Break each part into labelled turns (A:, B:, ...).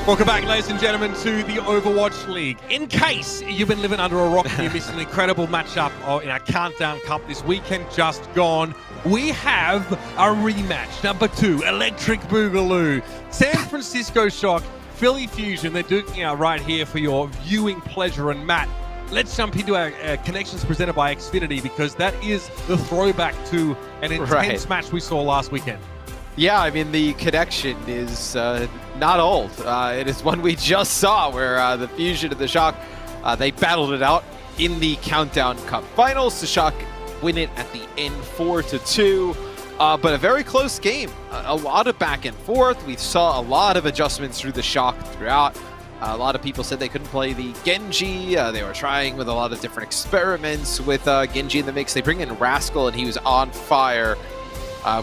A: Welcome back, ladies and gentlemen, to the Overwatch League. In case you've been living under a rock and you missed an incredible matchup in our Countdown Cup this weekend just gone, we have a rematch. Number 2, Electric Boogaloo. San Francisco Shock, Philly Fusion. They're duking out right here for your viewing pleasure. And Matt, let's jump into our connections presented by Xfinity, because that is the throwback to an intense match we saw last weekend.
B: Yeah, I mean, the connection is not old. It is one we just saw where the Fusion and the Shock, they battled it out in the Countdown Cup Finals. The Shock win it at the end 4-2, but a very close game. A lot of back and forth. We saw a lot of adjustments through the Shock throughout. A lot of people said they couldn't play the Genji. They were trying with a lot of different experiments with Genji in the mix. They bring in Rascal, and he was on fire.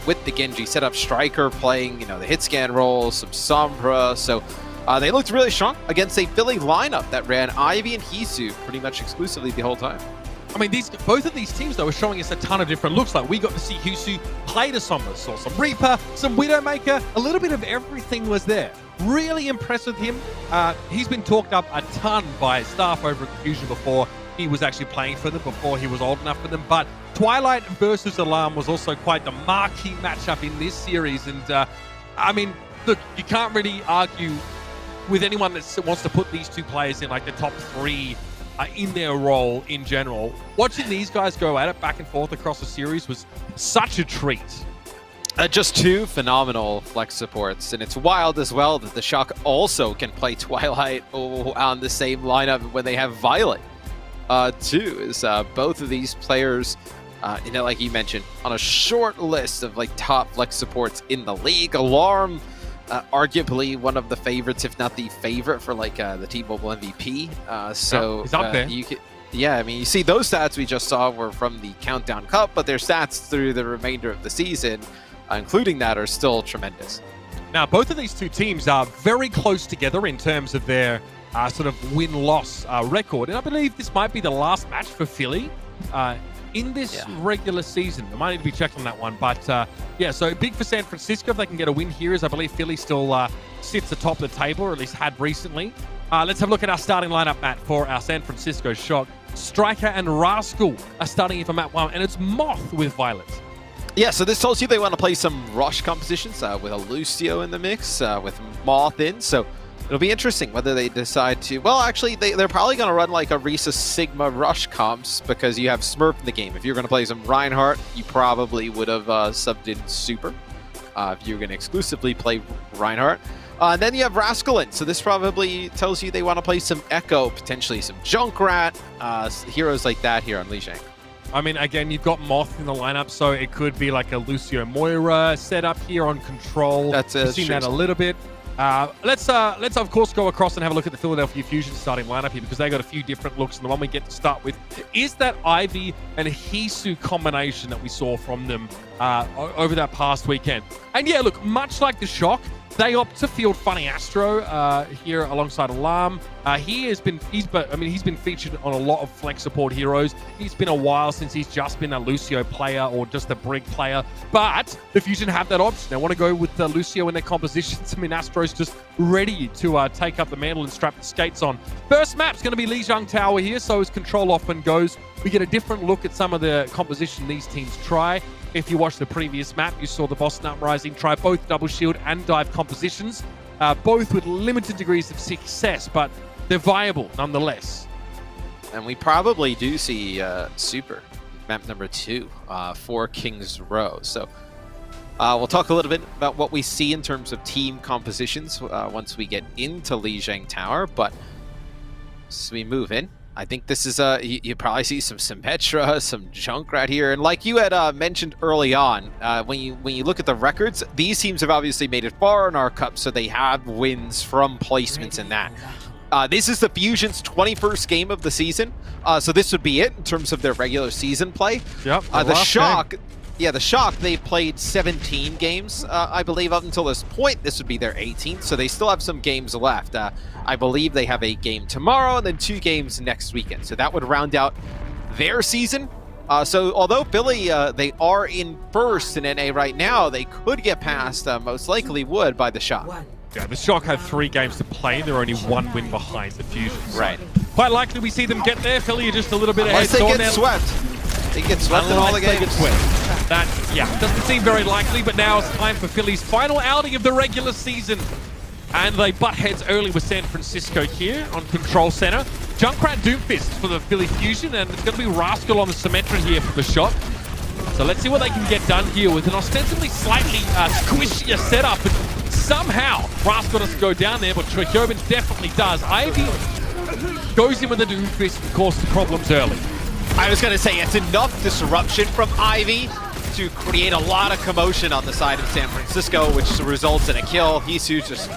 B: With the Genji, set up Striker playing, the hit scan role, some Sombra. So they looked really strong against a Philly lineup that ran Ivy and Hisu pretty much exclusively the whole time.
A: I mean, both of these teams, though, are showing us a ton of different looks. Like, we got to see Hisu play the Sombra, saw some Reaper, some Widowmaker, a little bit of everything was there. Really impressed with him. He's been talked up a ton by staff over at Fusion before he was actually playing for them, before he was old enough for them. But Twilight versus Alarm was also quite the marquee matchup in this series. And, I mean, look, you can't really argue with anyone that wants to put these two players in, like, the top 3 in their role in general. Watching these guys go at it back and forth across the series was such a treat.
B: Just 2 phenomenal flex supports, and it's wild as well that the Shock also can play Twilight on the same lineup when they have Violet. Too, is both of these players, like you mentioned, on a short list of top flex supports in the league. Alarm, arguably one of the favorites, if not the favorite, for the T-Mobile MVP. So
A: he's up there.
B: Yeah, I mean, you see those stats we just saw were from the Countdown Cup, but their stats through the remainder of the season, including that, are still tremendous.
A: Now, both of these two teams are very close together in terms of their sort of win-loss record. And I believe this might be the last match for Philly in this regular season. I might need to be checked on that one. But, so big for San Francisco if they can get a win here, as I believe Philly still sits atop the table, or at least had recently. Let's have a look at our starting lineup, Matt, for our San Francisco Shock. Striker and Rascal are starting here for Map 1, and it's Moth with Violet.
B: Yeah, so this tells you they want to play some rush compositions with a Lucio in the mix, with Moth in. So it'll be interesting whether they decide to... Well, actually, they're probably going to run like a Risa Sigma rush comps, because you have Smurf in the game. If you're going to play some Reinhardt, you probably would have subbed in Super if you're going to exclusively play Reinhardt. And then you have Rascal in, so this probably tells you they want to play some Echo, potentially some Junkrat, heroes like that here on Lijiang.
A: I mean, again, you've got Moth in the lineup, so it could be like a Lucio Moira setup here on Control. We've seen that a little bit. Let's of course go across and have a look at the Philadelphia Fusion starting lineup here, because they got a few different looks, and the one we get to start with is that Ivy and Hisu combination that we saw from them over that past weekend. And yeah, look, much like the Shock, they opt to field Funny Astro here alongside Alarm. He's been featured on a lot of flex support heroes. It's been a while since he's just been a Lucio player or just a Brig player, but the Fusion have that option. They want to go with Lucio in their compositions. I mean, Astro's just ready to take up the mantle and strap the skates on. First map's going to be Lijiang Tower here, so as Control often goes, we get a different look at some of the composition these teams try. If you watched the previous map, you saw the Boston Uprising try both double shield and dive compositions, both with limited degrees of success, but they're viable nonetheless.
B: And we probably do see Super, map number 2, for King's Row. So we'll talk a little bit about what we see in terms of team compositions once we get into Lijiang Tower, but as we move in, I think this is you probably see some Symmetra, some Junkrat here, and like you had mentioned early on, when you look at the records, these teams have obviously made it far in our cup, so they have wins from placements in that. This is the Fusion's 21st game of the season, so this would be it in terms of their regular season play.
A: Yep.
B: The Shock. Yeah, the Shock, they've played 17 games, I believe, up until this point. This would be their 18th, so they still have some games left. I believe they have a game tomorrow and then 2 games next weekend. So that would round out their season. So although Philly, they are in first in NA right now, they could get past, most likely would, by the Shock.
A: Yeah, the Shock have 3 games to play. They're only 1 win behind the Fusion.
B: Right.
A: Quite likely we see them get there. Philly are just a little bit
B: Unless
A: ahead.
B: they get swept. They get swept in all the games.
A: That, yeah, doesn't seem very likely, but now it's time for Philly's final outing of the regular season. And they butt heads early with San Francisco here on Control Center. Junkrat Doomfist for the Philly Fusion, and it's going to be Rascal on the Symmetra here for the shot. So let's see what they can get done here with an ostensibly slightly squishier setup. And somehow, Rascal doesn't go down there, but Choikobin definitely does. Ivy goes in with the Doomfist and causes problems early.
B: I was going to say, it's enough disruption from Ivy to create a lot of commotion on the side of San Francisco, which results in a kill. Hisu just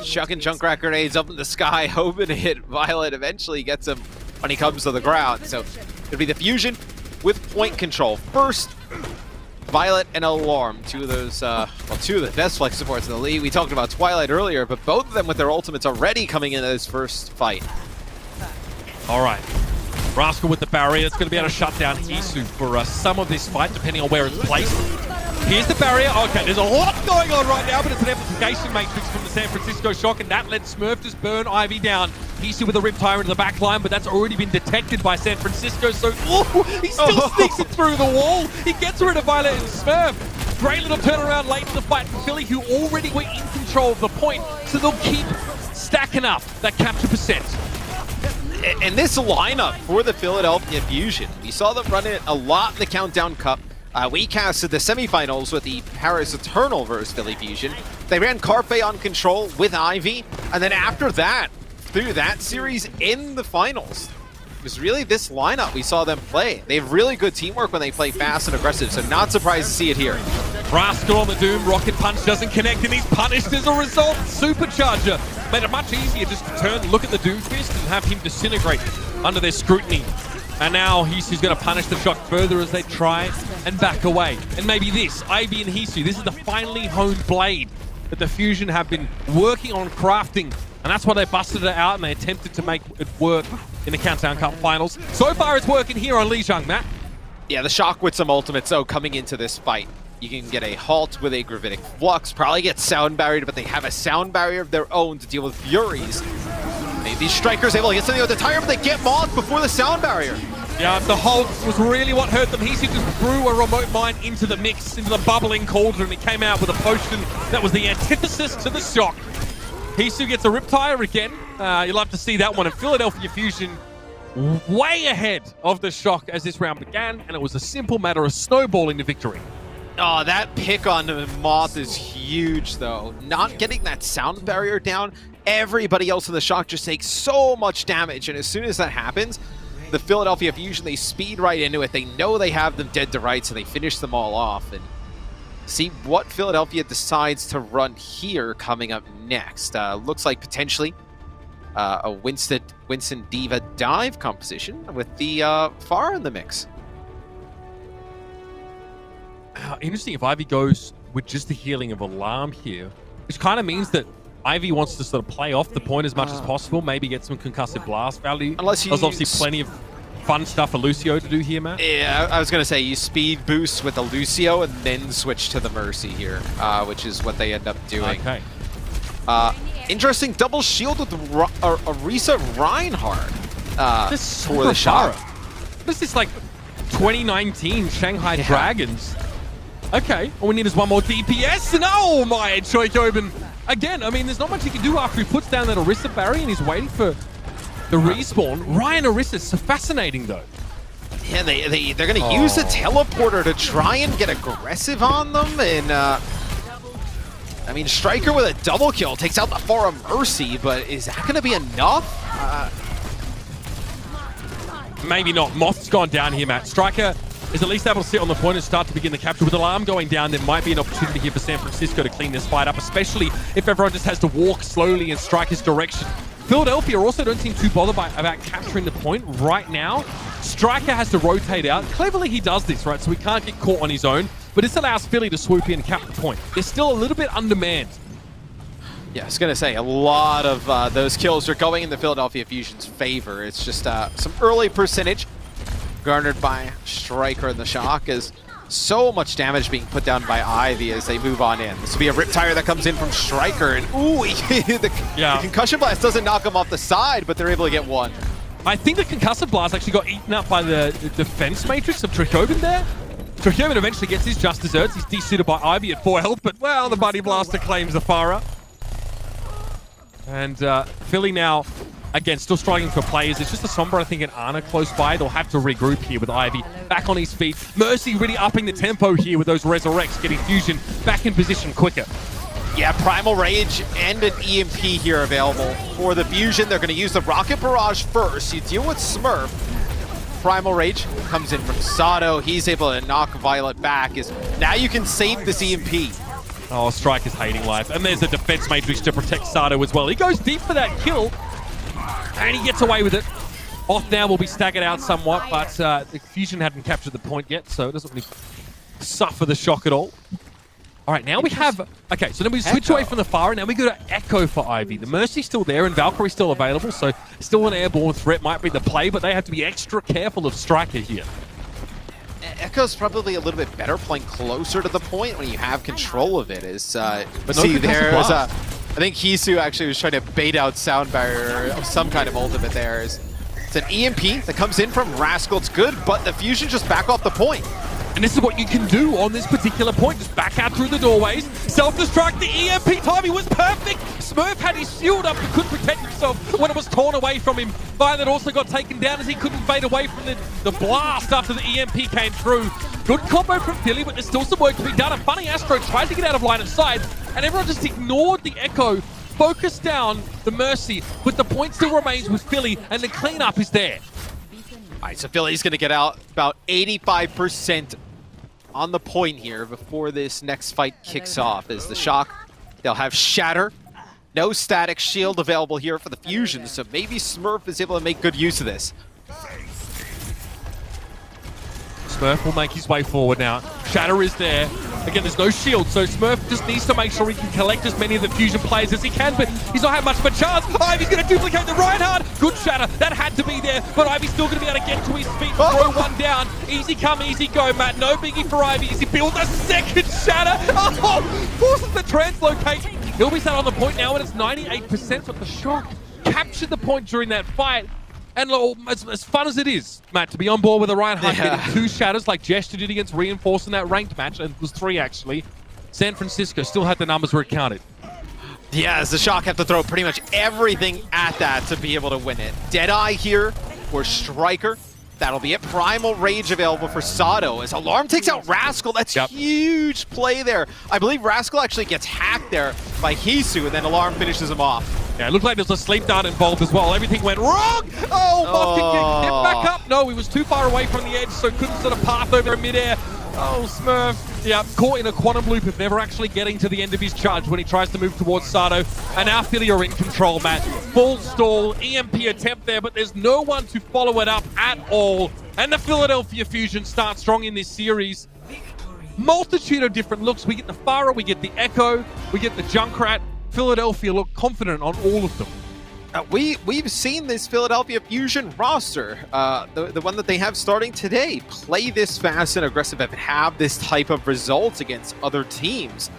B: chucking Junkrat grenades up in the sky, hoping to hit Violet. Eventually gets him when he comes to the ground. So it'll be the Fusion with point control. First, Violet and Alarm, two of those, two of the best flex supports in the league. We talked about Twilight earlier, but both of them with their ultimates already coming into this first fight.
A: All right. Rascal with the barrier. It's going to be able to shut down Hisu for some of this fight, depending on where it's placed. Here's the barrier. Okay, there's a lot going on right now, but it's an amplification matrix from the San Francisco Shock, and that lets Smurf just burn Ivy down. Hisu with a Riptire into the back line, but that's already been detected by San Francisco, so he still sneaks it through the wall. He gets rid of Violet and Smurf. Great little turnaround late in the fight for Philly, who already were in control of the point, so they'll keep stacking up that capture percent.
B: And this lineup for the Philadelphia Fusion, we saw them run it a lot in the Countdown Cup. We casted the semifinals with the Paris Eternal versus Philly Fusion. They ran Carpe on control with Ivy, and then after that, through that series in the finals, it was really this lineup we saw them play. They have really good teamwork when they play fast and aggressive, so not surprised to see it here.
A: Rascal on the Doom, Rocket Punch doesn't connect, and he's punished as a result. Supercharger made it much easier just to turn, look at the Doomfist, and have him disintegrate under their scrutiny. And now Hisu's going to punish the Shock further as they try and back away. And maybe this, Ivy and Hisu, this is the finely honed blade that the Fusion have been working on crafting. And that's why they busted it out and they attempted to make it work in the Countdown Cup finals. So far it's working here on Lijiang, Matt.
B: Yeah, the Shock with some ultimates, though, coming into this fight. You can get a halt with a Gravitic Flux, probably get sound barriered, but they have a sound barrier of their own to deal with Furies. These Strikers able to get something with the tire, but they get Moth before the sound barrier.
A: Yeah, the halt was really what hurt them. Hisu just threw a remote mine into the mix, into the bubbling cauldron. It came out with a potion that was the antithesis to the Shock. Hisu gets a Riptire again. You'll have to see that one. And Philadelphia Fusion way ahead of the Shock as this round began, and it was a simple matter of snowballing to victory.
B: Oh, that pick on Moth is huge, though. Not getting that sound barrier down, everybody else in the Shock just takes so much damage, and as soon as that happens, the Philadelphia Fusion, they speed right into it. They know they have them dead to rights, so they finish them all off. And see what Philadelphia decides to run here coming up next. Looks like potentially a Winston Diva dive composition with the Pharah in the mix.
A: Interesting if Ivy goes with just the healing of Alarm here, which kind of means that Ivy wants to sort of play off the point as much as possible, maybe get some concussive blast value.
B: Unless
A: there's obviously plenty of fun stuff for Lucio to do here, Matt.
B: Yeah, I was going to say you speed boost with the Lucio and then switch to the Mercy here, which is what they end up doing.
A: Okay.
B: Interesting double shield with Arisa Reinhardt
A: this
B: for the Shock.
A: What is this, like 2019 Shanghai Dragons? Okay, all we need is one more DPS, and oh my, Choikobin. Again, I mean, there's not much he can do after he puts down that Orisa barrier and he's waiting for the respawn. Ryan Orisa is so fascinating, though.
B: Yeah, they're going to use the teleporter to try and get aggressive on them, and I mean, Striker with a double kill takes out the Pharah Mercy, but is that going to be enough?
A: Maybe not. Moth's gone down here, Matt. Striker is at least able to sit on the point and start to begin the capture. With Alarm going down, there might be an opportunity here for San Francisco to clean this fight up, especially if everyone just has to walk slowly in Striker's direction. Philadelphia also don't seem too bothered about capturing the point right now. Striker has to rotate out. Cleverly, he does this, right? So he can't get caught on his own, but this allows Philly to swoop in and cap the point. They're still a little bit undermanned.
B: Yeah, I was going to say, a lot of those kills are going in the Philadelphia Fusion's favor. It's just some early percentage garnered by Striker and the Shock as So much damage being put down by Ivy as they move on in. This will be a Riptire that comes in from Striker, and ooh, the Concussion Blast doesn't knock him off the side, but they're able to get one.
A: I think the Concussive Blast actually got eaten up by the defense matrix of Trichoban there. Trichoban eventually gets his just desserts. He's desuited by Ivy at 4 health, but well, the Buddy Blaster claims the Pharah. And Philly now, again, still struggling for players. It's just a Sombra, I think, and Ana close by. They'll have to regroup here with Ivy back on his feet. Mercy really upping the tempo here with those Resurrects, getting Fusion back in position quicker.
B: Yeah, Primal Rage and an EMP here available for the Fusion. They're going to use the Rocket Barrage first. You deal with Smurf. Primal Rage comes in from Sato. He's able to knock Violet back. Now you can save this EMP.
A: Oh, Strike is hating life. And there's a defense matrix to protect Sato as well. He goes deep for that kill. And he gets away with it. Off now will be staggered out somewhat, but the Fusion hadn't captured the point yet, so it doesn't really suffer the shock at all. All right, now we have... Okay, so then we switch away from the Pharah, now we go to Echo for Ivy. The Mercy's still there, and Valkyrie's still available, so still an airborne threat might be the play, but they have to be extra careful of Striker here.
B: Echo's probably a little bit better playing closer to the point when you have control of it.
A: But see, there's
B: I think Hisu actually was trying to bait out Sound Barrier of some kind of ultimate there. It's an EMP that comes in from Rascal. It's good, but the Fusion just back off the point.
A: And this is what you can do on this particular point. Just back out through the doorways. Self-destruct. The EMP timing was perfect. Smurf had his shield up but couldn't protect himself when it was torn away from him. Violet also got taken down as he couldn't fade away from the blast after the EMP came through. Good combo from Philly, but there's still some work to be done. A funny Astro tried to get out of line of sight, and everyone just ignored the Echo. Focused down the Mercy, but the point still remains with Philly, and the cleanup is there.
B: All right, so Philly's going to get out about 85% on the point here before this next fight kicks off. As the Shock, they'll have Shatter. No static shield available here for the Fusion, so maybe Smurf is able to make good use of this.
A: Smurf will make his way forward now. Shatter is there. Again, there's no shield, so Smurf just needs to make sure he can collect as many of the Fusion players as he can, but he's not had much of a chance. Ivy's going to duplicate the Reinhardt. Good Shatter. That had to be there, but Ivy's still going to be able to get to his feet, throw one down. Easy come, easy go, Matt. No biggie for Ivy as he builds a second Shatter. Oh, forces the translocate. He'll be sat on the point now, and it's 98%, but the Shock captured the point during that fight. And as fun as it is, Matt, to be on board with a Reinhardt getting 2 Shatters like Gesture did against Reinforce in that ranked match, and it was 3 actually, San Francisco still had the numbers where it counted.
B: Yeah, as the Shock have to throw pretty much everything at that to be able to win it. Deadeye here for Striker. That'll be it. Primal Rage available for Sato as Alarm takes out Rascal. That's huge play there. I believe Rascal actually gets hacked there by Hisu, and then Alarm finishes him off.
A: Yeah, it looked like there was a sleep dart involved as well. Everything went wrong. Oh, Moth can get back up. No, he was too far away from the edge, so couldn't sort of path over in midair. Oh, Smurf. Yeah, caught in a quantum loop of never actually getting to the end of his charge when he tries to move towards Sato. And now Philly are in control, Matt. Full stall, EMP attempt there, but there's no one to follow it up at all. And the Philadelphia Fusion start strong in this series. Multitude of different looks. We get the Pharah, we get the Echo, we get the Junkrat. Philadelphia look confident on all of them.
B: We've seen this Philadelphia Fusion roster, the one that they have starting today, play this fast and aggressive and have this type of results against other teams.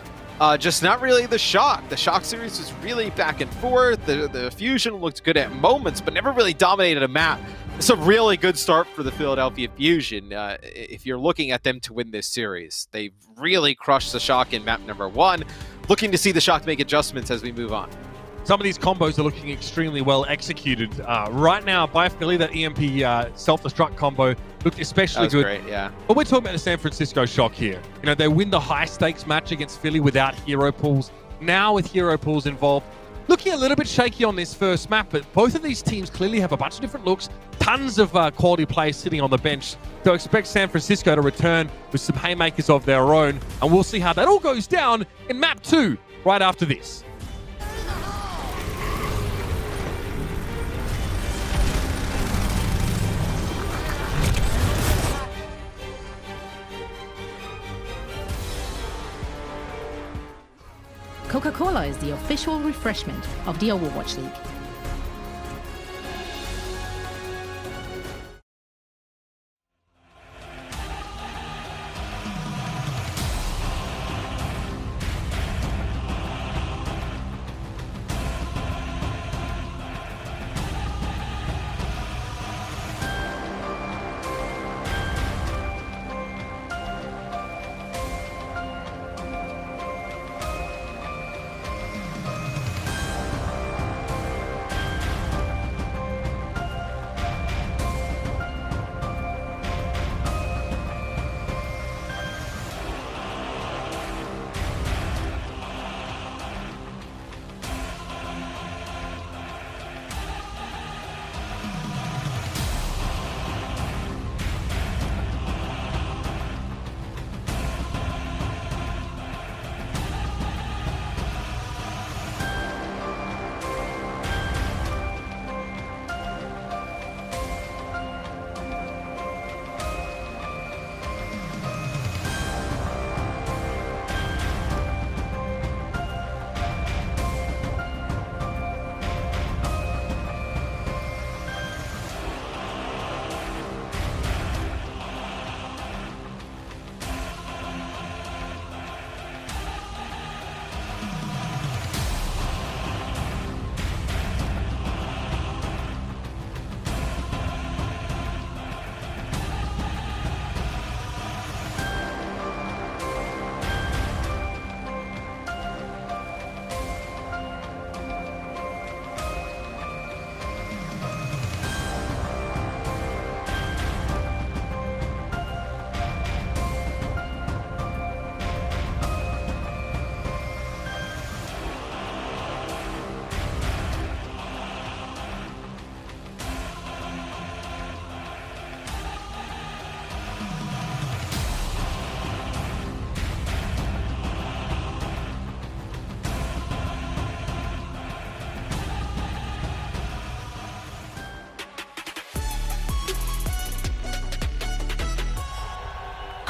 B: Just not really the Shock. The Shock series was really back and forth. The Fusion looked good at moments, but never really dominated a map. It's a really good start for the Philadelphia Fusion if you're looking at them to win this series. They've really crushed the Shock in map number 1. Looking to see the Shock make adjustments as we move on.
A: Some of these combos are looking extremely well executed. Right now, by Philly, that EMP self-destruct combo looked especially good.
B: Great, yeah.
A: But we're talking about the San Francisco Shock here. You know, they win the high-stakes match against Philly without hero pools. Now with hero pools involved, looking a little bit shaky on this first map, but both of these teams clearly have a bunch of different looks, tons of quality players sitting on the bench. So expect San Francisco to return with some haymakers of their own, and we'll see how that all goes down in map 2 right after this.
C: Coca-Cola is the official refreshment of the Overwatch League.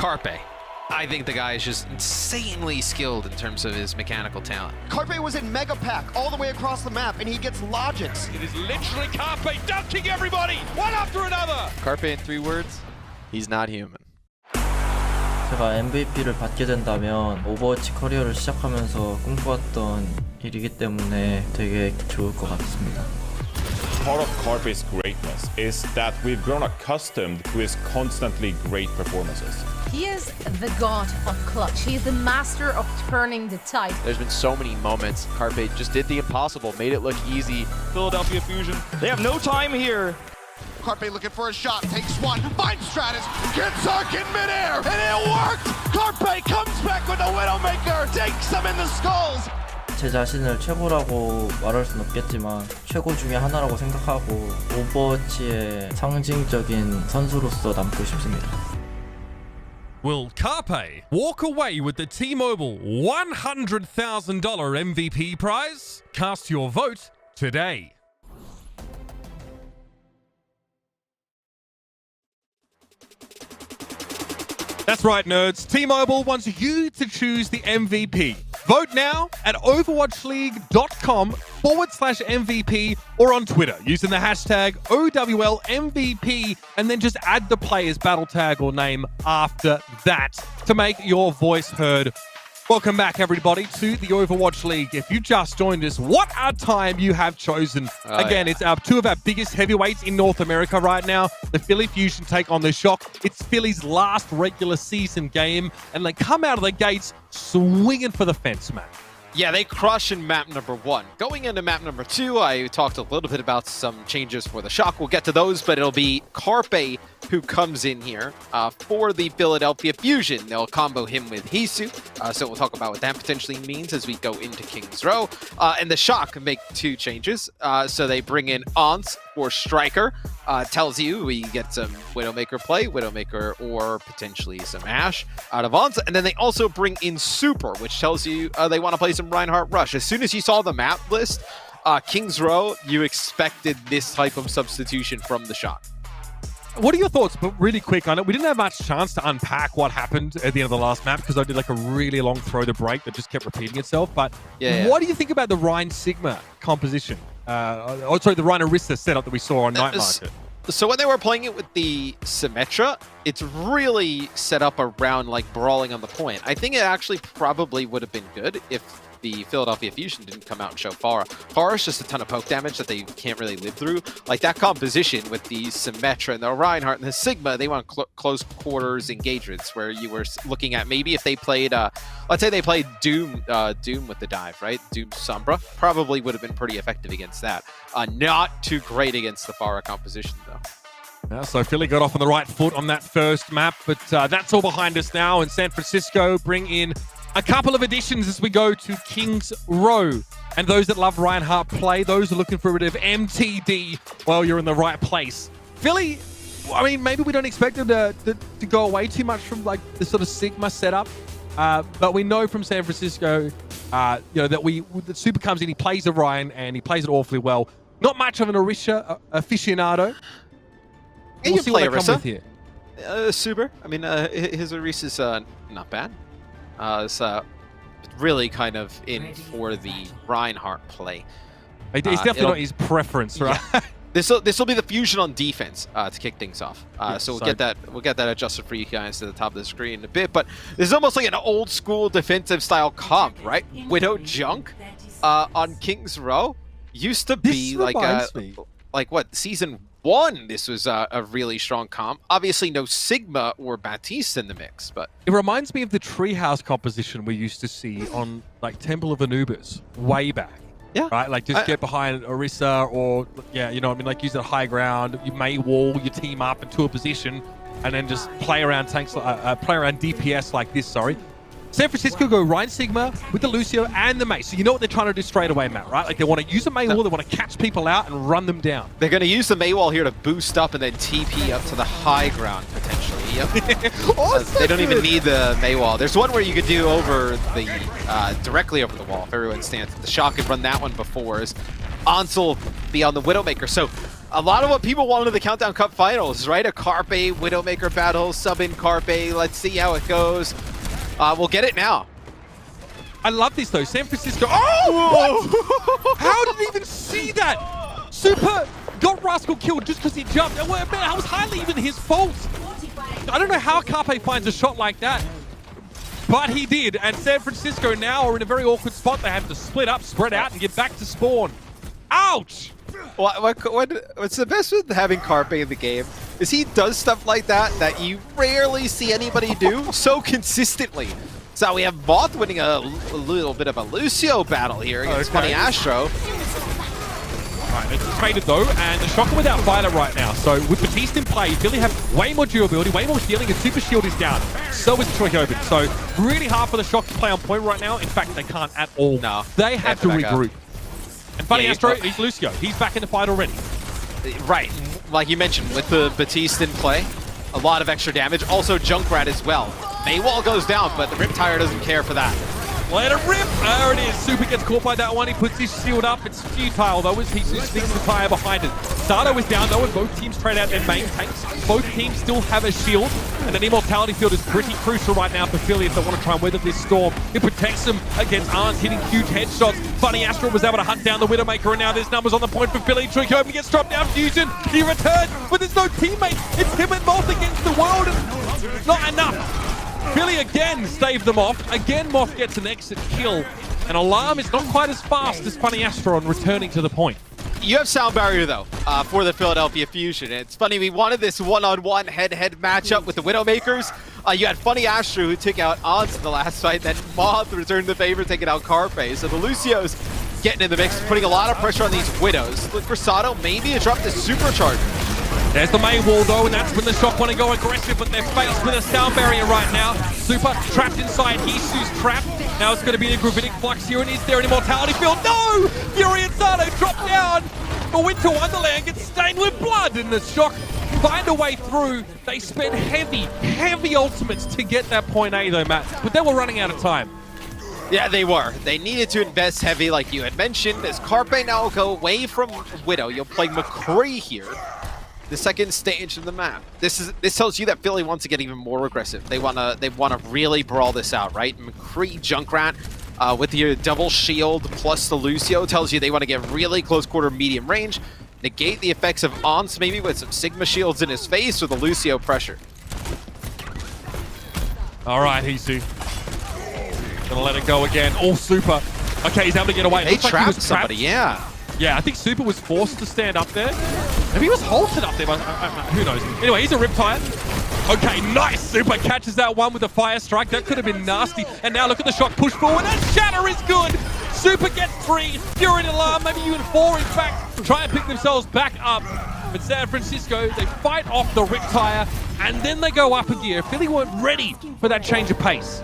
B: Carpe. I think the guy is just insanely skilled in terms of his mechanical talent.
D: Carpe was in Mega Pack all the way across the map, and he gets logics.
A: It is literally Carpe dunking everybody, one after another.
B: Carpe in 3 words, he's not human.
E: 제가 MVP를 받게 된다면 오버워치 커리어를 시작하면서 꿈꿔왔던 일이기 때문에 되게 좋을 것 같습니다.
F: Part of Carpe's greatness is that we've grown accustomed to his constantly great performances.
G: He is the god of clutch. He is the master of turning the tide.
H: There's been so many moments. Carpe just did the impossible, made it look easy.
I: Philadelphia Fusion, they have no time here.
D: Carpe looking for a shot, takes one, finds Stratus, gets Arc in midair, and it worked! Carpe comes back with the Widowmaker, takes them in the skulls!
E: 제 자신을 최고라고 말할 순 없겠지만 최고 중에 하나라고 생각하고 오버워치의 상징적인 선수로서 남고 싶습니다.
A: Will Carpe walk away with the T-Mobile $100,000 MVP prize? Cast your vote today. That's right, nerds. T-Mobile wants you to choose the MVP. Vote now at overwatchleague.com/MVP or on Twitter using the hashtag OWLMVP and then just add the player's battle tag or name after that to make your voice heard. Welcome back, everybody, to the Overwatch League. If you just joined us, what a time you have chosen. Again, it's two of our biggest heavyweights in North America right now. The Philly Fusion take on the Shock. It's Philly's last regular season game, and they come out of the gates swinging for the fence, man.
B: Yeah, they crush in map number 1. Going into map number 2, I talked a little bit about some changes for the Shock. We'll get to those, but it'll be Carpe who comes in here for the Philadelphia Fusion. They'll combo him with Hisu, so we'll talk about what that potentially means as we go into King's Row. And the Shock make 2 changes. So they bring in Once for Striker. Tells you we get some Widowmaker play, Widowmaker or potentially some Ashe out of Once. And then they also bring in Super, which tells you they want to play some Reinhardt Rush. As soon as you saw the map list, King's Row, you expected this type of substitution from the Shock.
A: What are your thoughts, but really quick on it? We didn't have much chance to unpack what happened at the end of the last map because I did like a really long throw to break that just kept repeating itself. But what do you think about the Rhine Sigma composition? The Rhine Arista setup that we saw on Night Market.
B: So when they were playing it with the Symmetra, it's really set up around like brawling on the point. I think it actually probably would have been good if the Philadelphia Fusion didn't come out and show Pharah. Pharah's just a ton of poke damage that they can't really live through. Like that composition with the Symmetra and the Reinhardt and the Sigma, they want close quarters engagements where you were looking at maybe if they played, let's say they played Doom with the dive, right? Doom Sombra probably would have been pretty effective against that. Not too great against the Pharah composition though.
A: Yeah, so Philly got off on the right foot on that first map, but that's all behind us now. And San Francisco bring in a couple of additions as we go to King's Row. And those that love Reinhardt play, those who are looking for a bit of MTD, well, you're in the right place. Philly, I mean, maybe we don't expect them to go away too much from like the sort of Sigma setup. But we know from San Francisco, that that Super comes in, he plays the Ryan, and he plays it awfully well. Not much of an Orisha aficionado. We'll see what they come with here.
B: Super. I mean, his Orisa is not bad. It's really kind of in for the Reinhardt play.
A: It's definitely not his preference, right?
B: Yeah. This will be the Fusion on defense to kick things off. So we'll get that adjusted for you guys to the top of the screen in a bit. But this is almost like an old school defensive style comp, right? Widow Junk on King's Row used to be like what, season 1, this was a really strong comp. Obviously no Sigma or Baptiste in the mix, but
A: it reminds me of the treehouse composition we used to see on like Temple of Anubis way back.
B: Yeah.
A: Right? Like just get behind Orisa or like use it high ground, you may wall your team up into a position and then just play around tanks play around DPS like this, San Francisco go Rhine Sigma with the Lucio and the Mei. So you know what they're trying to do straight away, Matt, right? Like they want to use a Mei wall, they want to catch people out and run them down.
B: They're going to use the Mei wall here to boost up and then TP up to the high ground, potentially. Yep. Awesome. They don't even need the Mei wall. There's one where you could do over the, directly over the wall if everyone stands. The Shock could run that one before as Ansel be on the Widowmaker. So a lot of what people wanted in the Countdown Cup Finals, right? A Carpe Widowmaker battle, sub-in Carpe. Let's see how it goes. We'll get it now.
A: I love this though. San Francisco. Oh! What? How did he even see that? Super got Rascal killed just because he jumped. Man, that was hardly even his fault. I don't know how Carpe finds a shot like that, but he did. And San Francisco now are in a very awkward spot. They have to split up, spread out, and get back to spawn. Ouch!
B: What's the best with having Carpe in the game is he does stuff like that you rarely see anybody do so consistently. So we have Moth winning a little bit of a Lucio battle here against Funny Astro.
A: Right, it's traded though, and the Shocker without Fighter right now. So with Batiste in play, Philly have way more durability, way more healing, and Super Shield is down. So is Troy Hoban. So really hard for the Shock to play on point right now. In fact, they can't at all.
B: No,
A: they have to regroup. And Funny Astro,
B: he's
A: Lucio. He's back in the fight already.
B: Right, like you mentioned, with the Batiste in play, a lot of extra damage. Also Junkrat as well. Maywall goes down, but the Riptire doesn't care for that.
A: Let it rip! There it is. Super gets caught by that one. He puts his shield up. It's futile though as he sneaks the tire behind it. Sato is down though, and both teams trade out their main tanks. Both teams still have a shield, and an Immortality field is pretty crucial right now for Philly if they want to try and weather this storm. It protects them against Arns hitting huge headshots. Funny Astro was able to hunt down the Widowmaker, and now there's numbers on the point for Philly. Trick Hoban gets dropped down. Fusion, he returns, but there's no teammate. It's him and Moth against the world, and not enough. Philly again stave them off. Again, Moth gets an exit kill. And Alarm is not quite as fast as Funny Astro on returning to the point.
B: You have Sound Barrier, though, for the Philadelphia Fusion. It's funny, we wanted this one-on-one head-to-head matchup with the Widowmakers. You had Funny Astro who took out Ons in the last fight, then Moth returned the favor, taking out Carpe. So the Lucios getting in the mix, putting a lot of pressure on these Widows. Look for Sato, maybe to drop the Supercharger.
A: There's the main wall though, and that's when the Shock want to go aggressive, but they're faced with a Sound Barrier right now. Super trapped inside, Hisu's trapped. Now it's going to be the Gravitic Flux here, and is there an Immortality field? No! Fury and Sato drop down! The Winter Wonderland gets stained with blood, and the Shock find a way through. They spend heavy ultimates to get that point A though, Matt, but they were running out of time.
B: Yeah, they were. They needed to invest heavy, like you had mentioned. As Carpe now go away from Widow, you'll play McCree here. The second stage of the map. This tells you that Philly wants to get even more aggressive. They wanna really brawl this out, right? McCree, Junkrat, with your double shield plus the Lucio tells you they want to get really close quarter medium range, negate the effects of Ons maybe with some Sigma shields in his face with the Lucio pressure.
A: All right, Hisu. Gonna let it go again. All Super. Okay, he's able to get away.
B: They trapped somebody, yeah.
A: Yeah, I think Super was forced to stand up there. Maybe he was halted up there, but who knows. Anyway, he's a Riptire. Okay, nice. Super catches that one with a Fire Strike. That could have been nasty. And now look at the Shock push forward. And Shatter is good. Super gets 3. Fury and Alarm, maybe even 4, in fact. Try and pick themselves back up. But San Francisco, they fight off the Riptire, and then they go up a gear. Philly weren't ready for that change of pace.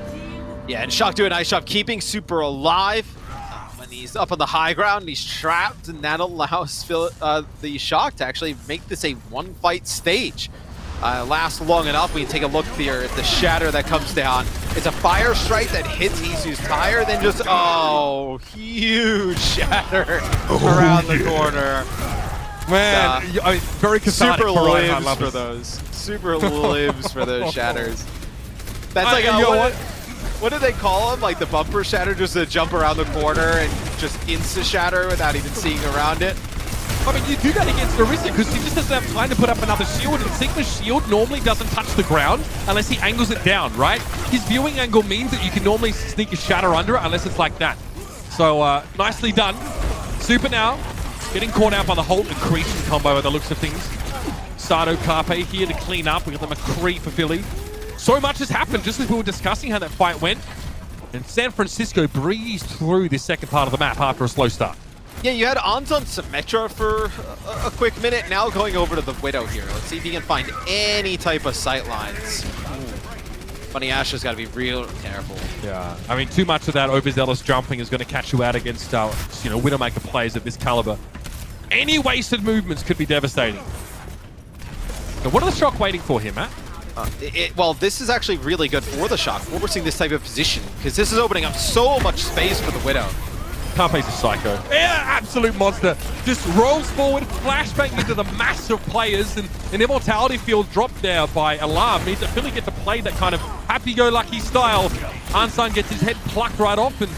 B: Yeah, and Shock do a nice job keeping Super alive. He's up on the high ground, he's trapped, and that allows the Shock to actually make this a one-fight stage. Lasts long enough. We can take a look here at the Shatter that comes down. It's a Fire Strike that hits Isu's tire, then just, huge Shatter around the corner.
A: Man, I mean, very cathartic.
B: Super lives for those. Super lives for those Shatters. That's like what do they call them? Like the bumper shatter, just to jump around the corner and just insta-shatter without even seeing around it?
A: I mean, you do that against Orisa because he just doesn't have time to put up another shield, and Sigma's shield normally doesn't touch the ground unless he angles it down, right? His viewing angle means that you can normally sneak a shatter under it unless it's like that. So, nicely done. Super now, getting caught out by the Holt and Creation combo by the looks of things. Sato, Carpe here to clean up. We got the McCree for Philly. So much has happened just as we were discussing how that fight went. And San Francisco breezed through this second part of the map after a slow start.
B: Yeah, you had Ons on Symmetra for a quick minute. Now going over to the Widow here. Let's see if he can find any type of sight lines. Funny Astro's got to be real careful.
A: Yeah, I mean, too much of that overzealous jumping is going to catch you out against, Widowmaker players of this caliber. Any wasted movements could be devastating. So what are the Shock waiting for here, Matt?
B: Well, this is actually really good for the Shock. We're seeing this type of position because this is opening up so much space for the Widow.
A: Carpe's a psycho. Yeah, absolute monster. Just rolls forward, flashbang into the massive players, and an immortality field dropped there by Alarm means that Philly get to play that kind of happy-go-lucky style. Ansan gets his head plucked right off, and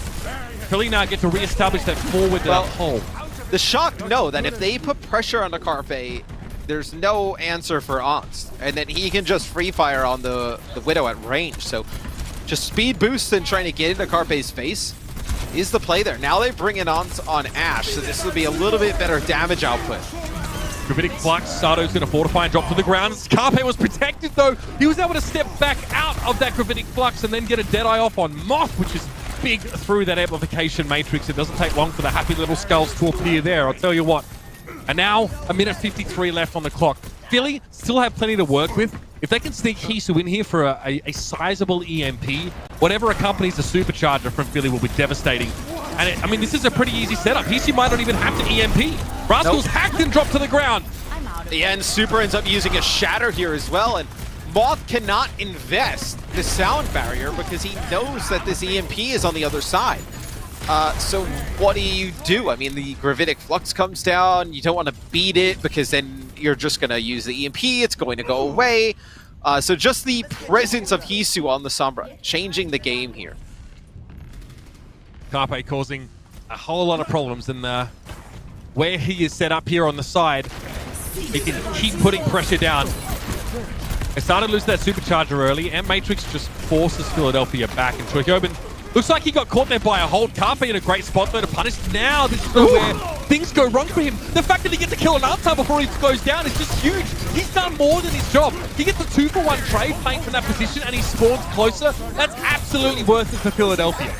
A: Philly now get to re-establish that forward hole.
B: The Shock know that if they put pressure on the Carpe, there's no answer for Ans, and then he can just free fire on the Widow at range. So just speed boost and trying to get into Carpe's face is the play there. Now they bring it on Ash, so this will be a little bit better damage output.
A: Gravitic Flux, Sato's going to fortify and drop to the ground. Carpe was protected though. He was able to step back out of that Gravitic Flux and then get a Deadeye off on Moth, which is big through that amplification matrix. It doesn't take long for the happy little skulls to appear there, I'll tell you what. And now, a minute 53 left on the clock. Philly still have plenty to work with. If they can sneak Hisu in here for a sizable EMP, whatever accompanies the supercharger from Philly will be devastating. And I mean, this is a pretty easy setup. Hisu might not even have to EMP. Rascal's hacked and dropped to the ground.
B: Yeah, and Super ends up using a Shatter here as well, and Moth cannot invest the sound barrier because he knows that this EMP is on the other side. So what do? I mean, the Gravitic Flux comes down. You don't want to beat it because then you're just going to use the EMP. It's going to go away. So just the presence of Hisu on the Sombra, changing the game here.
A: Carpe causing a whole lot of problems, and where he is set up here on the side, he can keep putting pressure down. They started to lose that supercharger early, and Matrix just forces Philadelphia back. And Troyobin looks like he got caught there by a hold. Carpe in a great spot though to punish. Now this is where things go wrong for him. The fact that he gets to kill an Ansan before he goes down is just huge. He's done more than his job. He gets a 2-for-1 trade playing from that position, and he spawns closer. That's absolutely worth it for Philadelphia.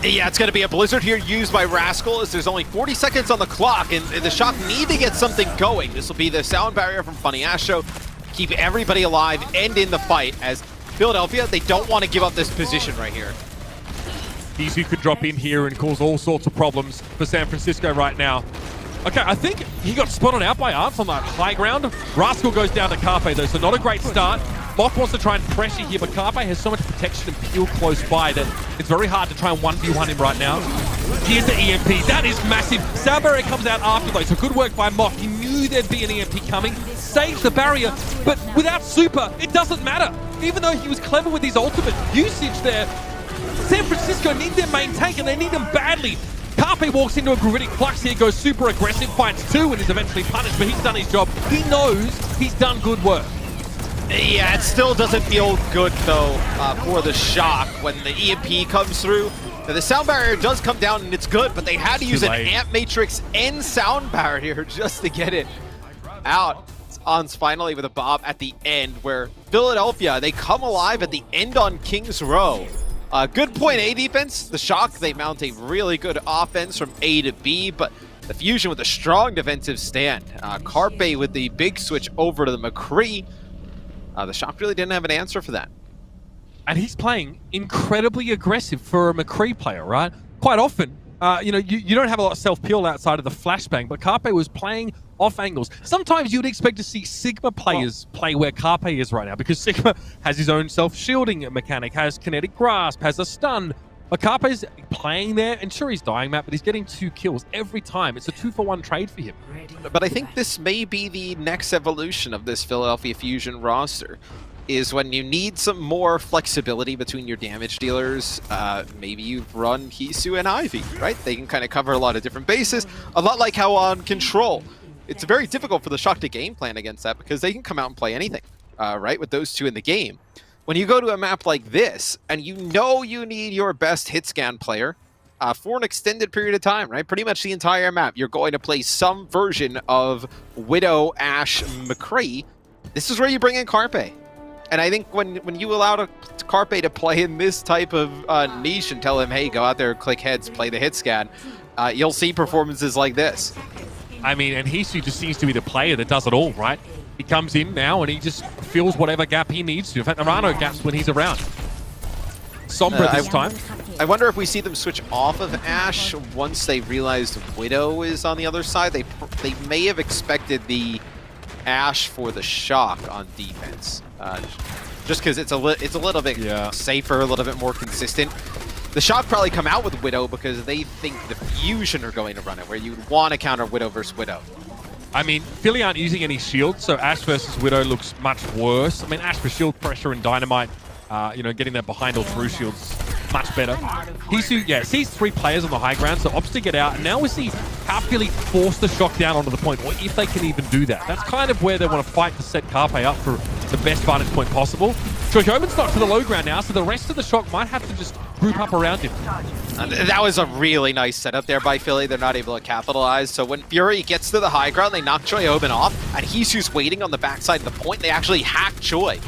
B: Yeah, it's going to be a Blizzard here used by Rascal as there's only 40 seconds on the clock, and the Shock need to get something going. This will be the sound barrier from Funny Astro. Keep everybody alive and in the fight, as Philadelphia, they don't want to give up this position right here.
A: Hisu could drop in here and cause all sorts of problems for San Francisco right now. Okay, I think he got spotted out by Arts on that high ground. Rascal goes down to Carpe though, so not a great start. Moth wants to try and pressure here, but Carpe has so much protection and peel close by that it's very hard to try and 1v1 him right now. Here's the EMP. That is massive. Sound barrier comes out after though, so good work by Moth. He knew there'd be an EMP coming, saves the barrier, but without super, it doesn't matter. Even though he was clever with his ultimate usage there, San Francisco need their main tank, and they need him badly. Carpe walks into a Gravitic Flux here, goes super aggressive, finds 2, and is eventually punished, but he's done his job. He knows he's done good work.
B: Yeah, it still doesn't feel good, though, for the Shock when the EMP comes through. Now, the sound barrier does come down, and it's good, but they had to use an Amp Matrix and sound barrier just to get it out. Ons finally with a Bob at the end, where Philadelphia, they come alive at the end on King's Row. Good point A defense. The Shock, they mount a really good offense from A to B, but the Fusion with a strong defensive stand. Carpe with the big switch over to the McCree. The Shock really didn't have an answer for that.
A: And he's playing incredibly aggressive for a McCree player, right? Quite often, you don't have a lot of self-peel outside of the flashbang, but Carpe was playing off angles. Sometimes you'd expect to see Sigma players play where Carpe is right now, because Sigma has his own self-shielding mechanic, has kinetic grasp, has a stun. But Carpe's playing there, and sure, he's dying, Matt, but he's getting 2 kills every time. It's a 2-for-1 trade for him.
B: But I think this may be the next evolution of this Philadelphia Fusion roster, is when you need some more flexibility between your damage dealers. Maybe you run Hisu and Ivy, right? They can kind of cover a lot of different bases, a lot like how on Control. It's very difficult for the Shock to game plan against that because they can come out and play anything, right, with those 2 in the game. When you go to a map like this, and you know you need your best hit scan player for an extended period of time, right? Pretty much the entire map, you're going to play some version of Widow, Ash, McCree. This is where you bring in Carpe. And I think when you allow Carpe to play in this type of niche and tell him, hey, go out there, click heads, play the hit scan, you'll see performances like this.
A: I mean, and Hisu just seems to be the player that does it all, right? He comes in now and he just fills whatever gap he needs to. In fact, there are no gaps when he's around. Sombra this time.
B: I wonder if we see them switch off of Ash once they realize Widow is on the other side. They may have expected the Ash for the Shock on defense. Just because it's a little bit safer, a little bit more consistent. The Shock probably come out with Widow because they think the Fusion are going to run it, where you'd want to counter Widow versus Widow.
A: I mean, Philly aren't using any shields, so Ashe versus Widow looks much worse. I mean, Ashe for shield pressure and Dynamite, you know, getting that behind or through shields, much better. Hisu, yeah, sees 3 players on the high ground, so opts to get out. And now we see how Philly force the Shock down onto the point, or if they can even do that. That's kind of where they want to fight to set Carpe up for the best vantage point possible. Shoyoben's not to the low ground now, so the rest of the Shock might have to just group up around him.
B: And that was a really nice setup there by Philly. They're not able to capitalize. So when Fury gets to the high ground, they knock Choyoben off, and Hisu's waiting on the backside of the point. They actually hack Choi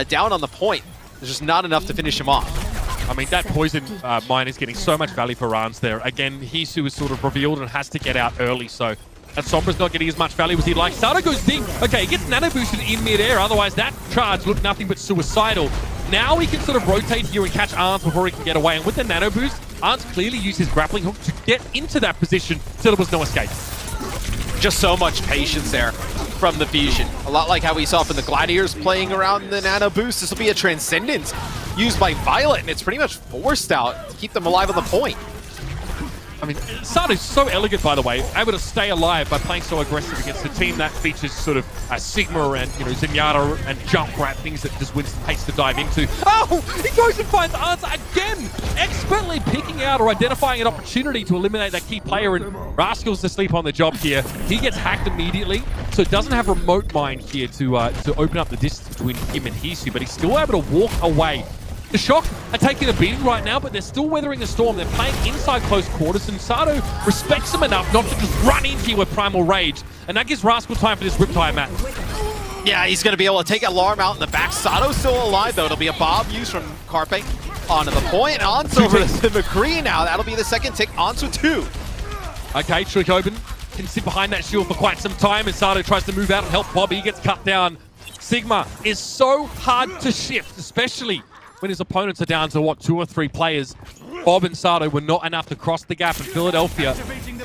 B: down on the point. There's just not enough to finish him off.
A: I mean, that poison mine is getting so much value for Rans there. Again, Hisu is sort of revealed and has to get out early, so that Sombra's not getting as much value as he'd like. Sato goes deep. Okay, he gets nano boosted in midair, otherwise that charge looked nothing but suicidal. Now he can sort of rotate here and catch Arns before he can get away, and with the nano boost, Arns clearly used his grappling hook to get into that position so there was no escape.
B: Just so much patience there from the Fusion. A lot like how we saw from the Gladiators playing around the nano boost. This will be a Transcendence used by Violet, and it's pretty much forced out to keep them alive on the point.
A: I mean, Sato's so elegant, by the way, able to stay alive by playing so aggressive against a team that features sort of Sigma and, you know, Zenyatta and Junkrat, things that just Winston hates to dive into. Oh, he goes and finds Answer again, expertly picking out or identifying an opportunity to eliminate that key player, and Rascal's asleep on the job here. He gets hacked immediately, so doesn't have remote mind here to open up the distance between him and Hisu, but he's still able to walk away. The Shock are taking a beating right now, but they're still weathering the storm. They're playing inside close quarters, and Sato respects them enough not to just run into you with Primal Rage. And that gives Rascal time for this Riptide, Matt.
B: Yeah, he's going to be able to take Alarm out in the back. Sato's still alive, though. It'll be a Bob use from Carpe onto the point. Ans over to McCree now. That'll be the second tick. Ans with 2.
A: Okay, Shoyoben can sit behind that shield for quite some time, and Sato tries to move out and help Bobby. He gets cut down. Sigma is so hard to shift, especially when his opponents are down to, what, 2 or 3 players. Bob and Sato were not enough to cross the gap, and Philadelphia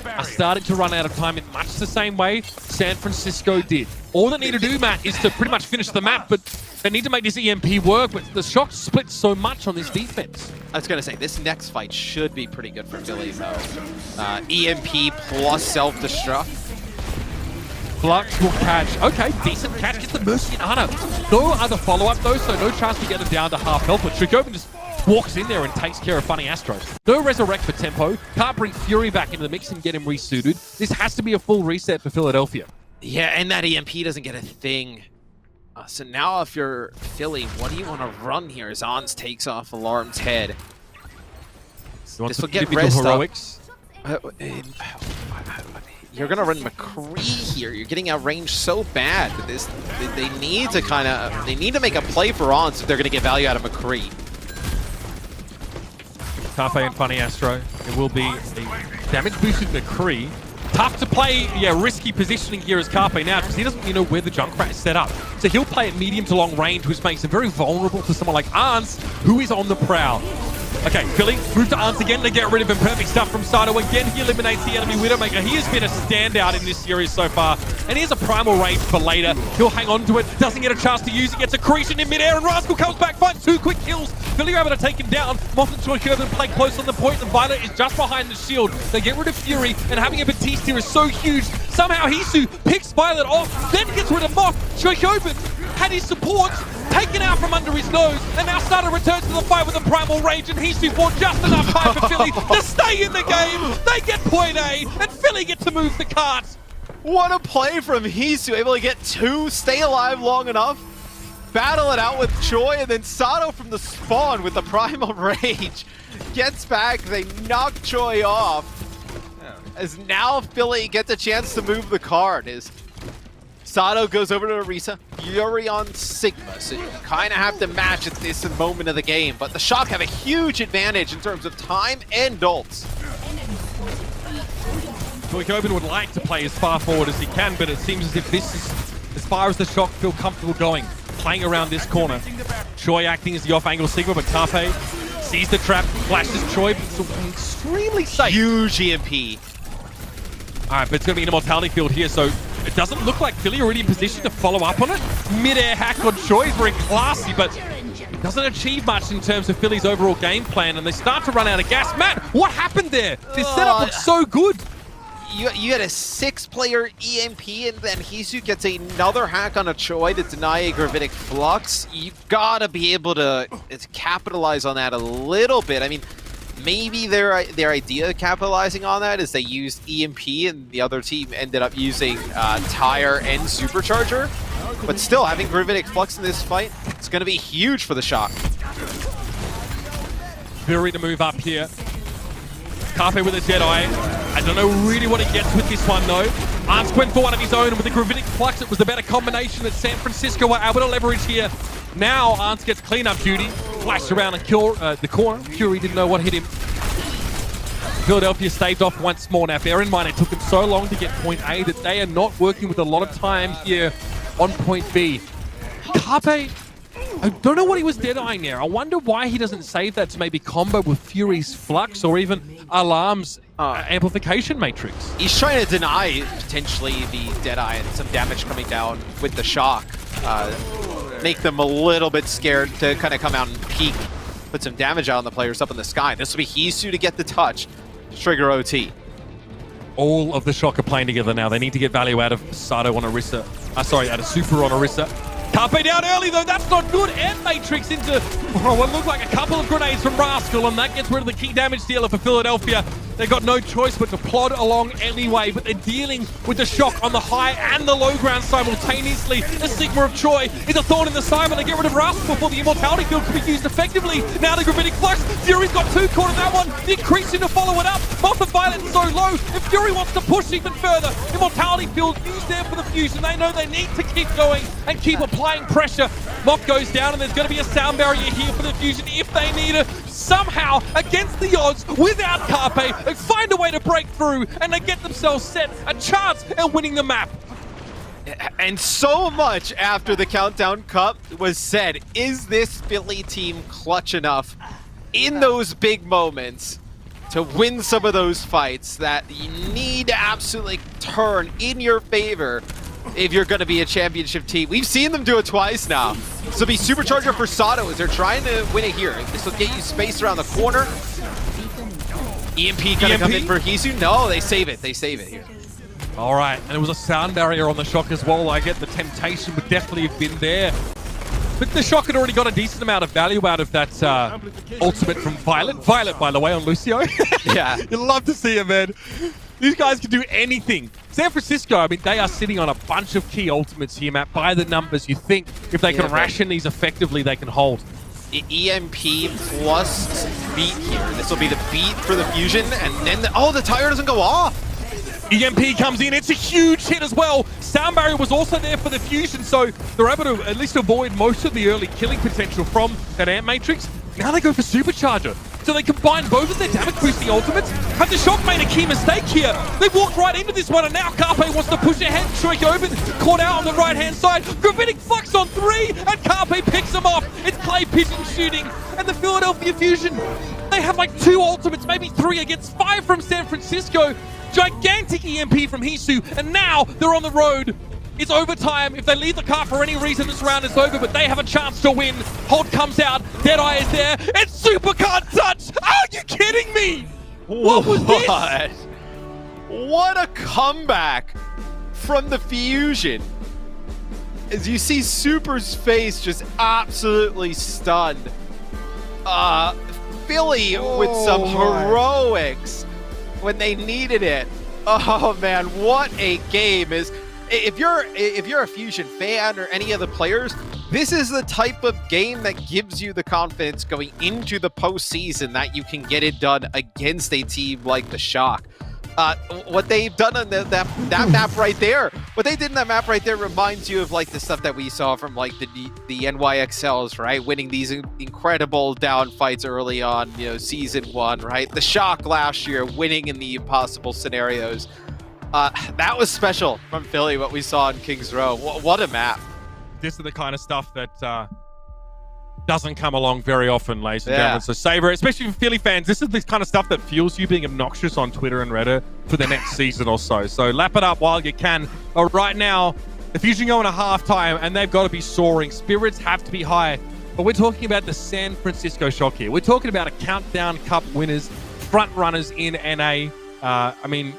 A: are starting to run out of time in much the same way San Francisco did. All they need to do, Matt, is to pretty much finish the map, but they need to make this EMP work, but the Shock split so much on this defense.
B: I was going to say, this next fight should be pretty good for Philly, though. EMP plus self-destruct.
A: Flux will catch. Okay, decent catch. Gets the Mercy and Ana. No other follow-up, though, so no chance to get him down to half health. But Shoyoben just walks in there and takes care of Funny Astro. No resurrect for tempo. Can't bring Fury back into the mix and get him resuited. This has to be a full reset for Philadelphia.
B: Yeah, and that EMP doesn't get a thing. So now if you're Philly, what do you want to run here as Ons takes off Alarm's head?
A: This will get rest heroics.
B: You're gonna run McCree here. You're getting outranged so bad. This they need to make a play for Ons if they're gonna get value out of McCree.
A: Carpe and Funny Astro. It will be a damage boosted McCree. Tough to play, yeah, risky positioning here as Carpe now, because he doesn't know where the Junkrat is set up. So he'll play at medium to long range, which makes him very vulnerable to someone like Arns, who is on the prowl. Okay, Philly, move to Arns again to get rid of him. Perfect stuff from Sato. Again, he eliminates the enemy Widowmaker. He has been a standout in this series so far. And here's a Primal Rage for later. He'll hang on to it, doesn't get a chance to use it, gets accretion in midair, and Rascal comes back, finds 2 quick kills. Philly are able to take him down. Moth and Shoyoben play close on the point, and Violet is just behind the shield. They get rid of Fury, and having a Batiste here is so huge. Somehow Hisu picks Violet off, then gets rid of Moth. Shoyoben had his support taken out from under his nose, and now Sato returns to the fight with a Primal Rage, and Hisu fought just enough time for Philly to stay in the game. They get point A, and Philly get to move the cart.
B: What a play from Hisu, able to get 2, stay alive long enough, battle it out with Choi, and then Sato from the spawn with the Primal Rage gets back. They knock Choi off, as now Philly gets a chance to move the card. As Sato goes over to Orisa, Fury on Sigma, so you kind of have to match at this moment of the game. But the Shock have a huge advantage in terms of time and ults.
A: Shoyoben would like to play as far forward as he can, but it seems as if this is as far as the Shock feel comfortable going, playing around this corner. Choi acting as the off-angle Sigma, but Carpe sees the trap, flashes Choi, but it's extremely safe.
B: Huge EMP.
A: All right, but it's going to be an immortality field here, so It doesn't look like Philly are really in position to follow up on it. Mid-air hack on Choi is very classy, but it doesn't achieve much in terms of Philly's overall game plan, and they start to run out of gas. Matt, what happened there? This setup looks so good.
B: You had a 6-player EMP, and then Hisu gets another hack on a Choi to deny a Gravitic Flux. You've got to be able to capitalize on that a little bit. I mean, maybe their idea of capitalizing on that is they used EMP, and the other team ended up using Tire and Supercharger. But still, having Gravitic Flux in this fight, it's going to be huge for the Shock.
A: Fury to move up here. Carpe with a Jedi. I don't know really what he gets with this one, though. Arns went for one of his own, and with the Gravitic Flux, it was the better combination that San Francisco were able to leverage here. Now, Arns gets cleanup duty. Flashed around and kill the corner. Fury didn't know what hit him. Philadelphia staved off once more. Now, bear in mind, it took them so long to get point A that they are not working with a lot of time here on point B. Carpe, I don't know what he was dead-eyeing there. I wonder why he doesn't save that to maybe combo with Fury's Flux or even Alarm's amplification matrix.
B: He's trying to deny potentially the Deadeye and some damage coming down with the Shock. Make them a little bit scared to kind of come out and peek, put some damage out on the players up in the sky. This will be Hisu to get the touch to trigger OT.
A: All of the Shock are playing together now. They need to get value out of Sato on Orisa. Out of Super on Orisa. Carpe down early, though. That's not good. And Matrix into what looked like a couple of grenades from Rascal, and that gets rid of the key damage dealer for Philadelphia. They've got no choice but to plod along anyway, but they're dealing with the Shock on the high and the low ground simultaneously. The Sigma of Choi is a thorn in the side, but they get rid of Rascal before the Immortality Field can be used effectively. Now the Gravitic Flux. Fury's got 2 caught in that one. The increasing to follow it up. Moth and Violet's so low. If Fury wants to push even further, Immortality Field used there for the fusion. They know they need to keep going and keep applying pressure. Moth goes down, and there's going to be a sound barrier here for the fusion if they need it. Somehow, against the odds, without Carpe, they find a way to break through, and they get themselves set a chance at winning the map.
B: And so much after the Countdown Cup was said, is this Philly team clutch enough in those big moments to win some of those fights that you need to absolutely turn in your favor if you're going to be a championship team? We've seen them do it twice now. This will be Supercharger for Sato as they're trying to win it here. This will get you space around the corner. EMP gonna come in for Hisu? No, they save it. They save it here.
A: All right, and it was a sound barrier on the Shock as well. I get the temptation would definitely have been there. But the Shock had already got a decent amount of value out of that ultimate from Violet. Violet, by the way, on Lucio.
B: Yeah.
A: You'd love to see it, man. These guys can do anything. San Francisco, I mean, they are sitting on a bunch of key ultimates here, Matt. By the numbers, you think if they can ration these effectively, they can hold.
B: EMP plus beat here. This will be the beat for the fusion, and then the tire doesn't go off.
A: EMP comes in. It's a huge hit as well. Sound barrier was also there for the fusion, so they're able to at least avoid most of the early killing potential from that Amp Matrix. Now they go for Supercharger. So they combine both of their damage boosting ultimates. Have the Shock made a key mistake here? They walked right into this one, and now Carpe wants to push ahead. Troik open, caught out on the right-hand side. Gravitic Flux on 3, and Carpe picks him off. It's Clay Pigeon shooting, and the Philadelphia Fusion, they have like 2 ultimates, maybe 3 against 5 from San Francisco. Gigantic EMP from Hisu, and now they're on the road. It's overtime. If they leave the car for any reason, this round is over, but they have a chance to win. Holt comes out. Deadeye is there. And Super can't touch. Are you kidding me? What was this?
B: What a comeback from the Fusion. As you see Super's face just absolutely stunned. Philly with some heroics when they needed it. Oh man, what a game. If you're a Fusion fan or any of the players, this is the type of game that gives you the confidence going into the postseason that you can get it done against a team like the Shock. What they've done on that map right there, what they did in that map right there reminds you of like the stuff that we saw from like the NYXLs, right? Winning these incredible down fights early on, you know, season 1, right? The Shock last year winning in the impossible scenarios. That was special from Philly, what we saw in Kings Row. What a map.
A: This is the kind of stuff that doesn't come along very often, ladies and gentlemen. So savor it, especially for Philly fans. This is the kind of stuff that fuels you being obnoxious on Twitter and Reddit for the next season or so. So lap it up while you can. But right now, the Fusion going to halftime, and they've got to be soaring. Spirits have to be high. But we're talking about the San Francisco Shock here. We're talking about a Countdown Cup winners, front runners in NA. I mean,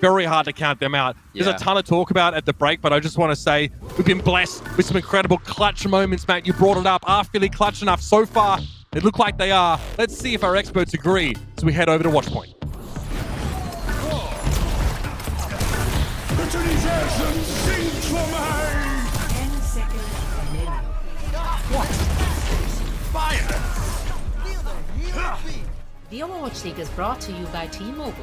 A: very hard to count them out. There's a ton of talk about at the break, but I just want to say we've been blessed with some incredible clutch moments, Matt. You brought it up. Are Philly clutch enough? So far, it looked like they are. Let's see if our experts agree as we head over to Watchpoint.
C: The Overwatch League is brought to you by T-Mobile.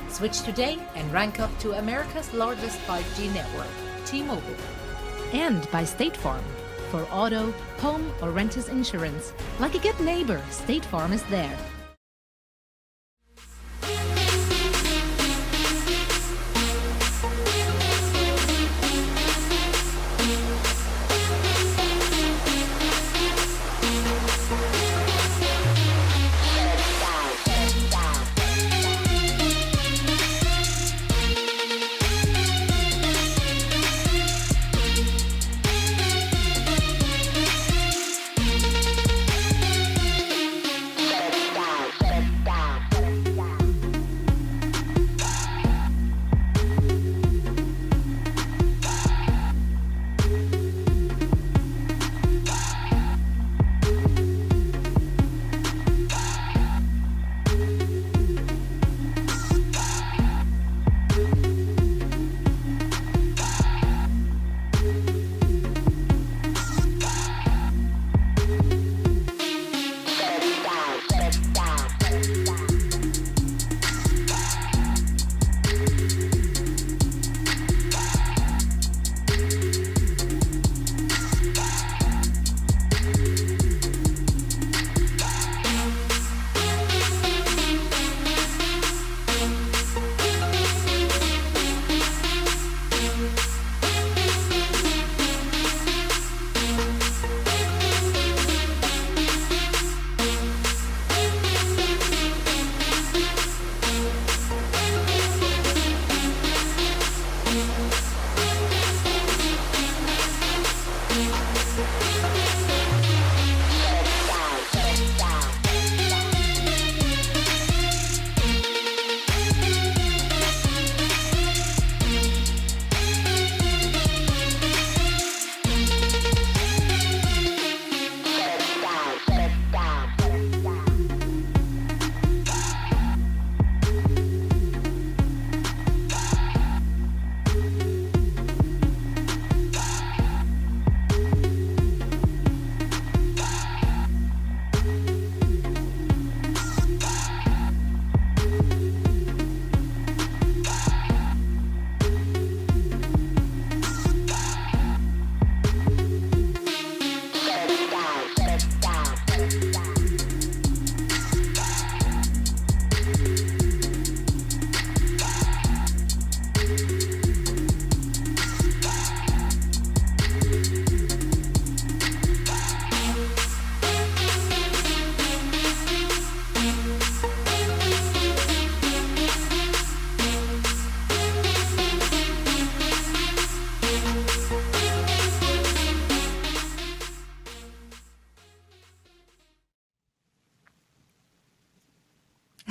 C: Switch today and rank up to America's largest 5G network, T-Mobile. And by State Farm. For auto, home, or renter's insurance, like a good neighbor, State Farm is there.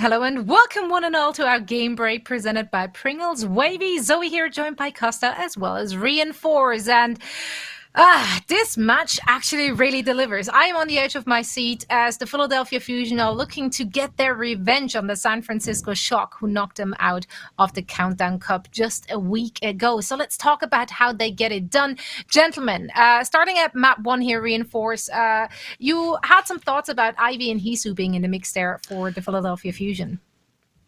G: Hello and welcome one and all to our game break presented by Pringles. Wavy, Zoe here, joined by Costa as well as Reinforce. And this match actually really delivers. I am on the edge of my seat as the Philadelphia Fusion are looking to get their revenge on the San Francisco Shock, who knocked them out of the Countdown Cup just a week ago. So let's talk about how they get it done. Gentlemen, starting at map 1 here, Reinforce, you had some thoughts about Ivy and Hisu being in the mix there for the Philadelphia Fusion.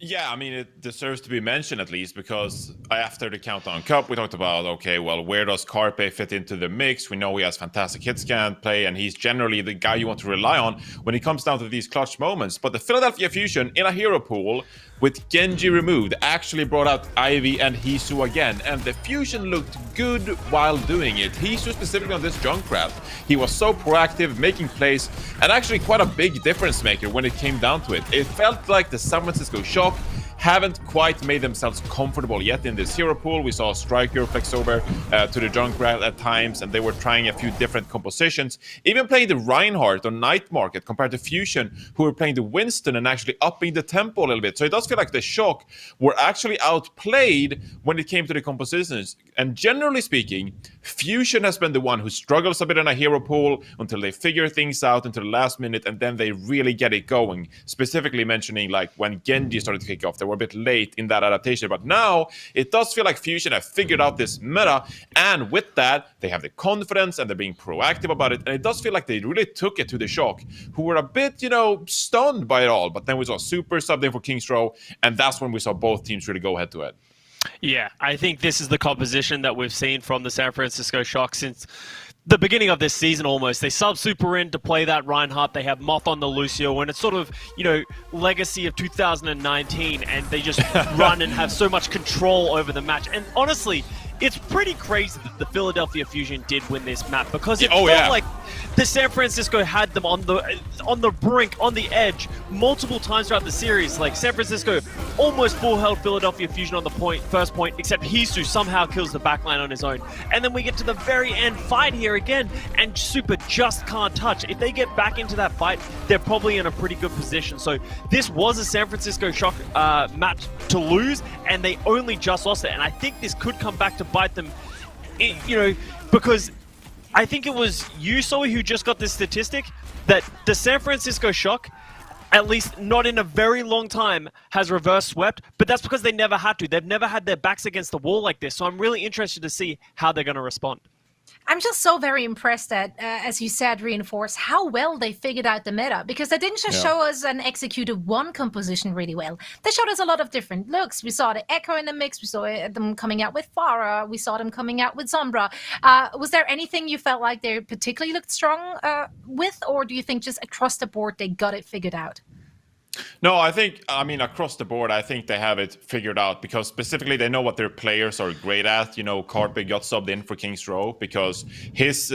F: Yeah, I mean, it deserves to be mentioned at least because after the Countdown Cup, we talked about, okay, well, where does Carpe fit into the mix? We know he has fantastic hit scan play, and he's generally the guy you want to rely on when it comes down to these clutch moments. But the Philadelphia Fusion in a hero pool with Genji removed actually brought out Ivy and Hisu again, and the Fusion looked good while doing it. Hisu specifically on this Junkrat, he was so proactive, making plays, and actually quite a big difference maker when it came down to it. It felt like the San Francisco Shock haven't quite made themselves comfortable yet in this hero pool. We saw Striker flex over to the Junkrat at times, and they were trying a few different compositions, even playing the Reinhardt on Night Market compared to Fusion, who were playing the Winston and actually upping the tempo a little bit. So it does feel like the Shock were actually outplayed when it came to the compositions. And generally speaking, Fusion has been the one who struggles a bit in a hero pool until they figure things out until the last minute, and then they really get it going. Specifically mentioning like when Genji started to kick off, they were a bit late in that adaptation, but now it does feel like Fusion have figured out this meta, and with that, they have the confidence and they're being proactive about it, and it does feel like they really took it to the Shock, who were a bit, stunned by it all, but then we saw Super subbed in for King's Row, and that's when we saw both teams really go head to head.
J: Yeah, I think this is the composition that we've seen from the San Francisco Shock since the beginning of this season almost. They sub Super in to play that Reinhardt. They have Moth on the Lucio, and it's sort of, legacy of 2019, and they just run and have so much control over the match. And honestly, it's pretty crazy that the Philadelphia Fusion did win this map because it felt like the San Francisco had them on the brink, on the edge, multiple times throughout the series. Like San Francisco almost full held Philadelphia Fusion on the first point, except Hisu somehow kills the backline on his own. And then we get to the very end fight here again, and Super just can't touch. If they get back into that fight, they're probably in a pretty good position. So this was a San Francisco Shock match to lose, and they only just lost it. And I think this could come back to bite them, because I think it was you, Zoe, who just got this statistic that the San Francisco Shock, at least not in a very long time, has reverse swept, but that's because they never had to. They've never had their backs against the wall like this, so I'm really interested to see how they're going to respond.
G: I'm just so very impressed at, as you said, Reinforce, how well they figured out the meta. Because they didn't just show us and executed one composition really well. They showed us a lot of different looks. We saw the Echo in the mix. We saw them coming out with Pharah. We saw them coming out with Sombra. Was there anything you felt like they particularly looked strong with? Or do you think just across the board they got it figured out?
F: No, across the board, I think they have it figured out because specifically they know what their players are great at. Carpe got subbed in for King's Row because his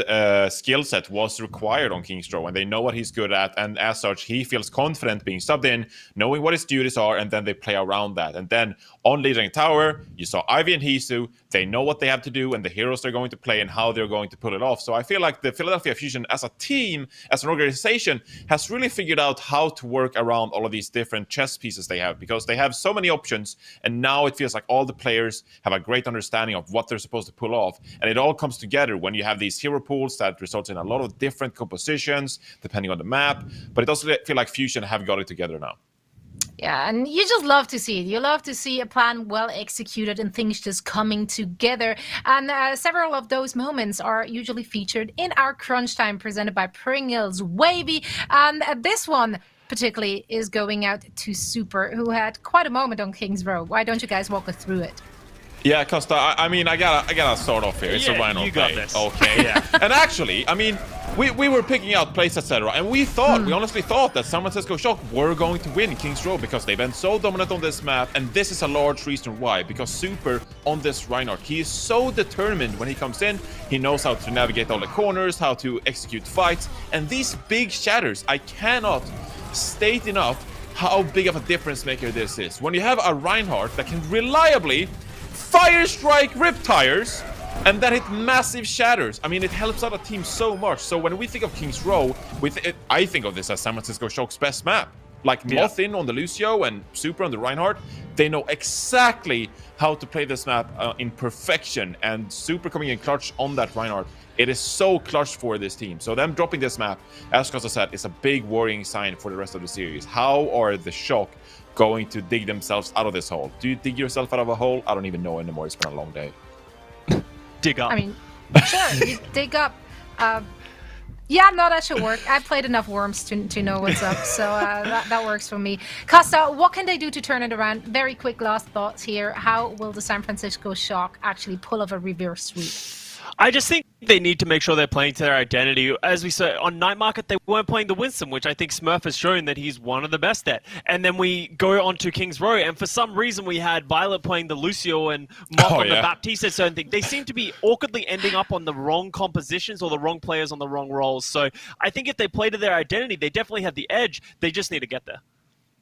F: skill set was required on King's Row, and they know what he's good at, and as such, he feels confident being subbed in, knowing what his duties are, and then they play around that. And then on Leading Tower, you saw Ivy and Hisu. They know what they have to do and the heroes they're going to play and how they're going to pull it off. So I feel like the Philadelphia Fusion as a team, as an organization, has really figured out how to work around all of these different chess pieces they have, because they have so many options, and now it feels like all the players have a great understanding of what they're supposed to pull off, and it all comes together when you have these hero pools that results in a lot of different compositions depending on the map. But it does feel like Fusion have got it together now.
G: Yeah, and you just love to see it. You love to see a plan well executed and things just coming together. And several of those moments are usually featured in our Crunch Time presented by Pringles Wavy. And this one particularly is going out to Super, who had quite a moment on King's Row. Why don't you guys walk us through it?
F: Yeah, Costa, I gotta start off here. It's a Rhino
J: you got
F: play.
J: this.
F: Okay. Yeah. And actually, we were picking out plays, etc. And we honestly thought that San Francisco Shock were going to win King's Row because they've been so dominant on this map. And this is a large reason why. Because Super on this Reinhardt, he is so determined when he comes in. He knows how to navigate all the corners, how to execute fights. And these big shatters, I cannot state enough how big of a difference maker this is. When you have a Reinhardt that can reliably fire strike rip tires and then hit massive shatters. It helps out a team so much. So when we think of King's Row, I think of this as San Francisco Shock's best map. Like Moth in on the Lucio and Super on the Reinhardt, they know exactly how to play this map in perfection. And Super coming in clutch on that Reinhardt, it is so clutch for this team. So them dropping this map, as Costa said, is a big worrying sign for the rest of the series. How are the Shock going to dig themselves out of this hole? Do you dig yourself out of a hole? I don't even know anymore. It's been a long day.
J: Dig up.
G: Sure, you dig up. Yeah, no, that should work. I've played enough Worms to know what's up, so that works for me. Costa, what can they do to turn it around? Very quick last thoughts here. How will the San Francisco Shock actually pull off a reverse sweep?
J: I just think they need to make sure they're playing to their identity. As we said, on Night Market, they weren't playing the Winston, which I think Smurf has shown that he's one of the best at. And then we go on to Kings Row, and for some reason we had Violet playing the Lucio and Moth on the Baptiste, certain thing. They seem to be awkwardly ending up on the wrong compositions or the wrong players on the wrong roles. So I think if they play to their identity, they definitely have the edge. They just need to get there.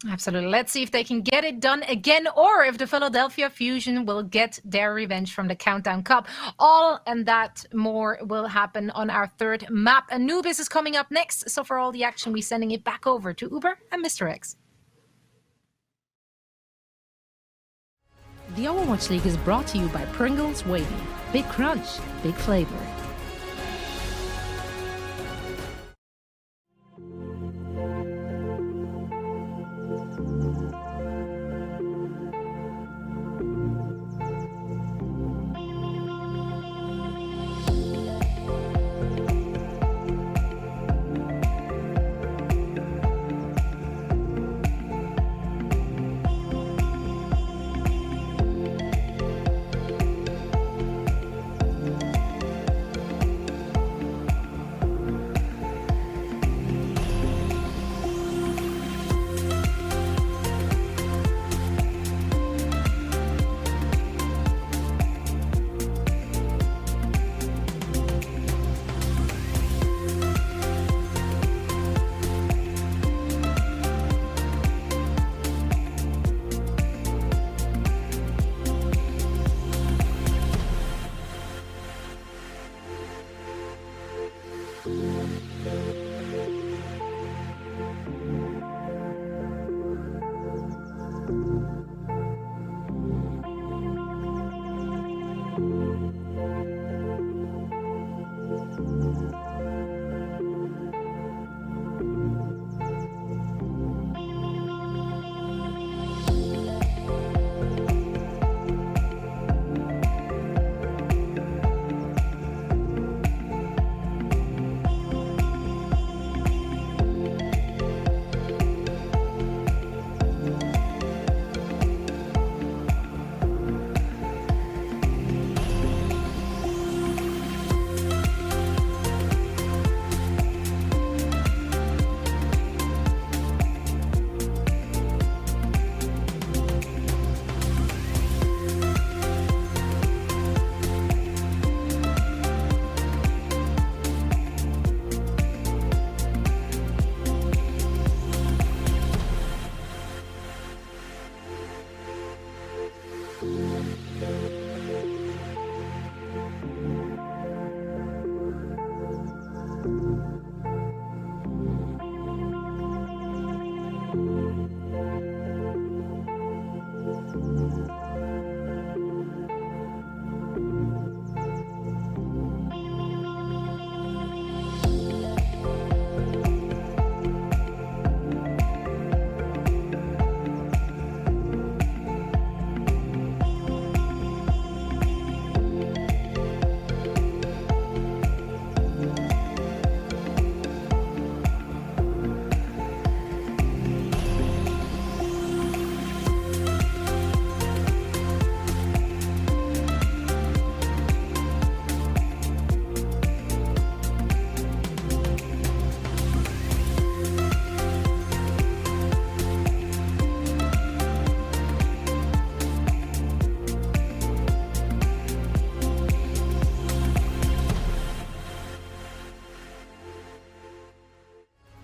G: Absolutely. Let's see if they can get it done again, or if the Philadelphia Fusion will get their revenge from the Countdown Cup. All and that more will happen on our third map. Anubis is coming up next, so for all the action, we're sending it back over to Uber and Mr. X.
C: The Overwatch League is brought to you by Pringles Wavy. Big crunch, big flavor.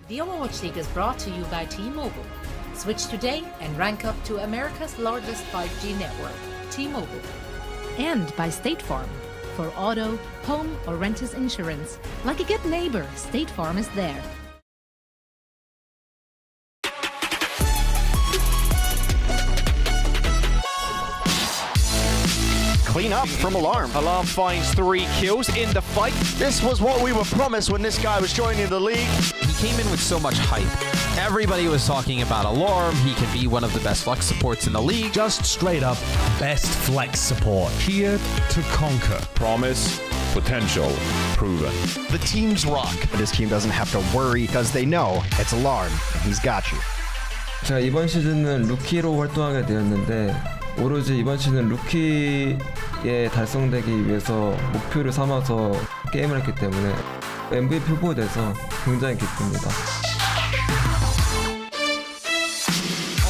C: The Overwatch League is brought to you by T-Mobile. Switch today and rank up to America's largest 5G network, T-Mobile. And by State Farm. For auto, home, or renters insurance. Like a good neighbor, State Farm is there.
I: Clean up from Alarm. Alarm finds 3 kills in the fight.
K: This was what we were promised when this guy was joining the league.
B: He came in with so much hype. Everybody was talking about Alarm. He can be one of the best flex supports in the league.
L: Just straight up best flex support. Here to conquer.
F: Promise potential proven.
K: The team's rock. This team doesn't have to worry because they know it's Alarm and he's got you.
E: 제가 이번 시즌은 루키로 활동하게 되었는데 오로지 이번 시즌 루키에 달성되기 위해서 목표를 삼아서 게임을 했기 때문에 MVP 후보에 대해서 굉장히 기쁩니다.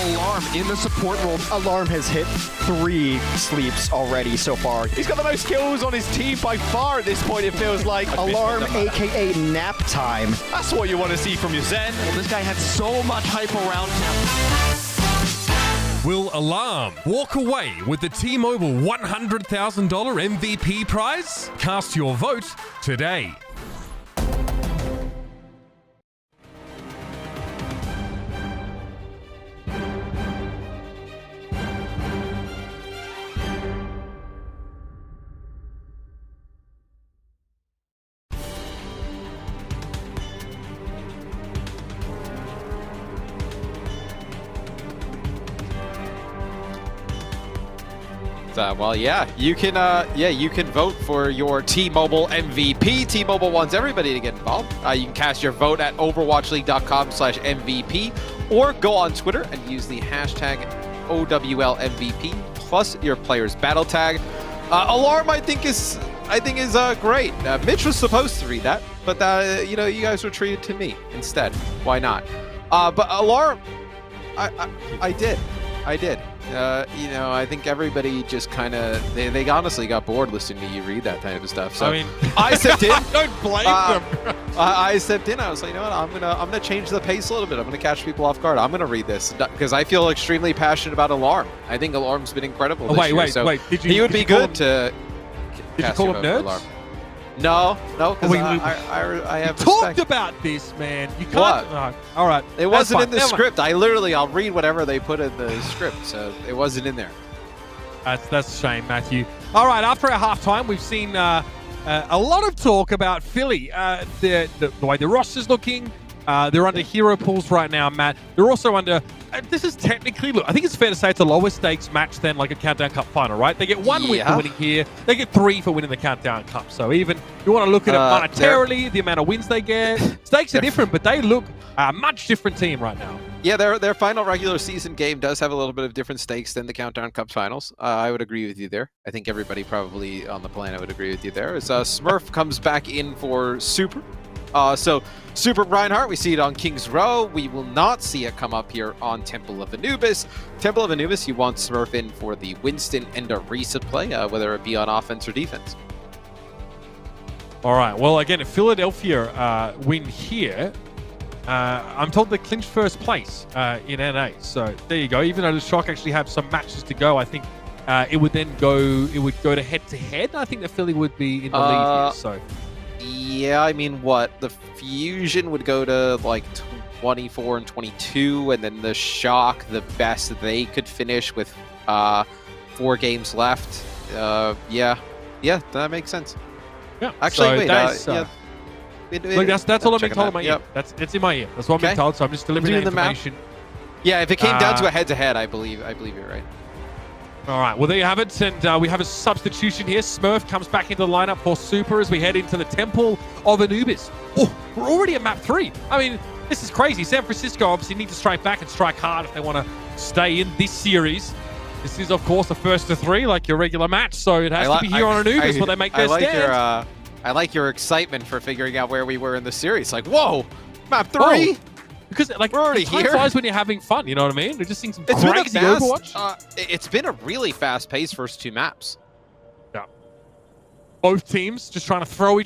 K: Alarm in the support role. Alarm has hit 3 sleeps already so far. He's got the most kills on his team by far at this point, it feels like. Alarm, aka nap time.
I: That's what you want to see from your Zen.
K: Well, this guy had so much hype around him.
A: Will Alarm walk away with the T-Mobile $100,000 MVP prize? Cast your vote today.
B: Well, yeah, you can vote for your T-Mobile MVP. T-Mobile wants everybody to get involved. You can cast your vote at overwatchleague.com/MVP or go on Twitter and use the hashtag OWLMVP plus your player's battle tag. Alarm, I think is great. Mitch was supposed to read that, but you guys were treated to me instead. Why not? But Alarm, I did. I think everybody just kind of they honestly got bored listening to you read that type of stuff. So I mean, I stepped in.
A: Don't blame them.
B: I stepped in. I was like, you know what? I'm gonna change the pace a little bit. I'm gonna catch people off guard. I'm gonna read this because I feel extremely passionate about Alarm. I think Alarm's been incredible. This year,
A: Wait.
B: He would be good to.
A: Did you call him nerds?
B: Alarm. No, because I have
A: talked about this, man. You can't.
B: What?
A: All right.
B: It wasn't in the script. I'll read whatever they put in the script, so it wasn't in there.
A: That's a shame, Matthew. All right, after our halftime, we've seen a lot of talk about Philly. The way the roster's looking. They're under hero pools right now, Matt. They're also under. This is technically, look, I think it's fair to say it's a lower stakes match than like a Countdown Cup final, right? They get 1 win for winning here. They get 3 for winning the Countdown Cup. So even if you want to look at it monetarily, the amount of wins they get, stakes are different, but they look a much different team right now.
B: Yeah, their final regular season game does have a little bit of different stakes than the Countdown Cup finals. I would agree with you there. I think everybody probably on the planet would agree with you there. As Smurf comes back in for Super. So Super Reinhardt, we see it on King's Row. We will not see it come up here on Temple of Anubis. Temple of Anubis, you want Smurf in for the Winston and a Risa play, whether it be on offense or defense.
A: All right. Well, again, if Philadelphia win here, I'm told they clinch first place in NA. So there you go. Even though the Shock actually have some matches to go, I think it would go to head-to-head. I think the Philly would be in the lead here. So.
B: Yeah, I mean, the Fusion would go to like 24 and 22, and then the Shock, the best they could finish with 4 games left. Yeah, that makes sense.
A: Yeah,
B: actually,
A: so look, that's all I'm being told in my ear. It's in my ear. That's what I'm being told. So I'm just delivering the information.
B: Yeah, if it came down to a head-to-head, I believe you're right.
A: All right, well, there you have it. And we have a substitution here. Smurf comes back into the lineup for Super as we head into the Temple of Anubis. Oh, we're already at map 3. I mean, this is crazy. San Francisco obviously need to strike back and strike hard if they want to stay in this series. This is, of course, the first to 3, like your regular match. So it has to be here on Anubis where they make their stand.
B: I like your excitement for figuring out where we were in the series. Like, whoa, map 3?
A: Because like
B: we're already
A: time
B: here.
A: Flies when you're having fun, you know what I mean? We're just seeing some crazy Overwatch.
B: It's been a really fast-paced first 2 maps.
A: Yeah. Both teams just trying to throw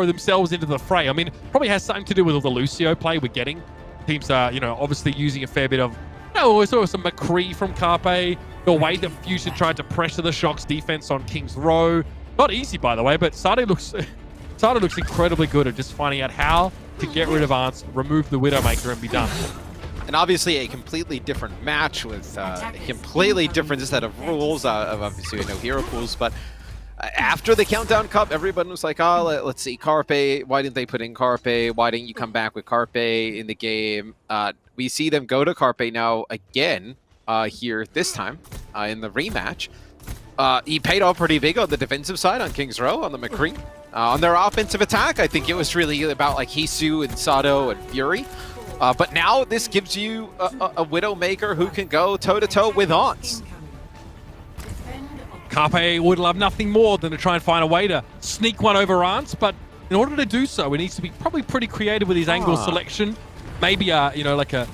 A: themselves into the fray. I mean, probably has something to do with all the Lucio play we're getting. Teams are, obviously using a fair bit of, sort of some McCree from Carpe. The way that Fusion tried to pressure the Shock's defense on King's Row. Not easy, by the way, but Sade looks incredibly good at just finding out how to get rid of Ants, remove the Widowmaker, and be done.
B: And obviously a completely different match with a completely different set of rules. Obviously no hero pools, but after the Countdown Cup, everyone was like, oh, let's see, Carpe. Why didn't they put in Carpe? Why didn't you come back with Carpe in the game? We see them go to Carpe now again here this time in the rematch. He paid off pretty big on the defensive side on King's Row, on the McCree. On their offensive attack, I think it was really about like Hisu and Sato and Fury. But now this gives you a Widowmaker who can go toe-to-toe with Ons.
A: Carpe would love nothing more than to try and find a way to sneak one over Ants, but in order to do so, he needs to be probably pretty creative with his angle selection. Maybe you know, like a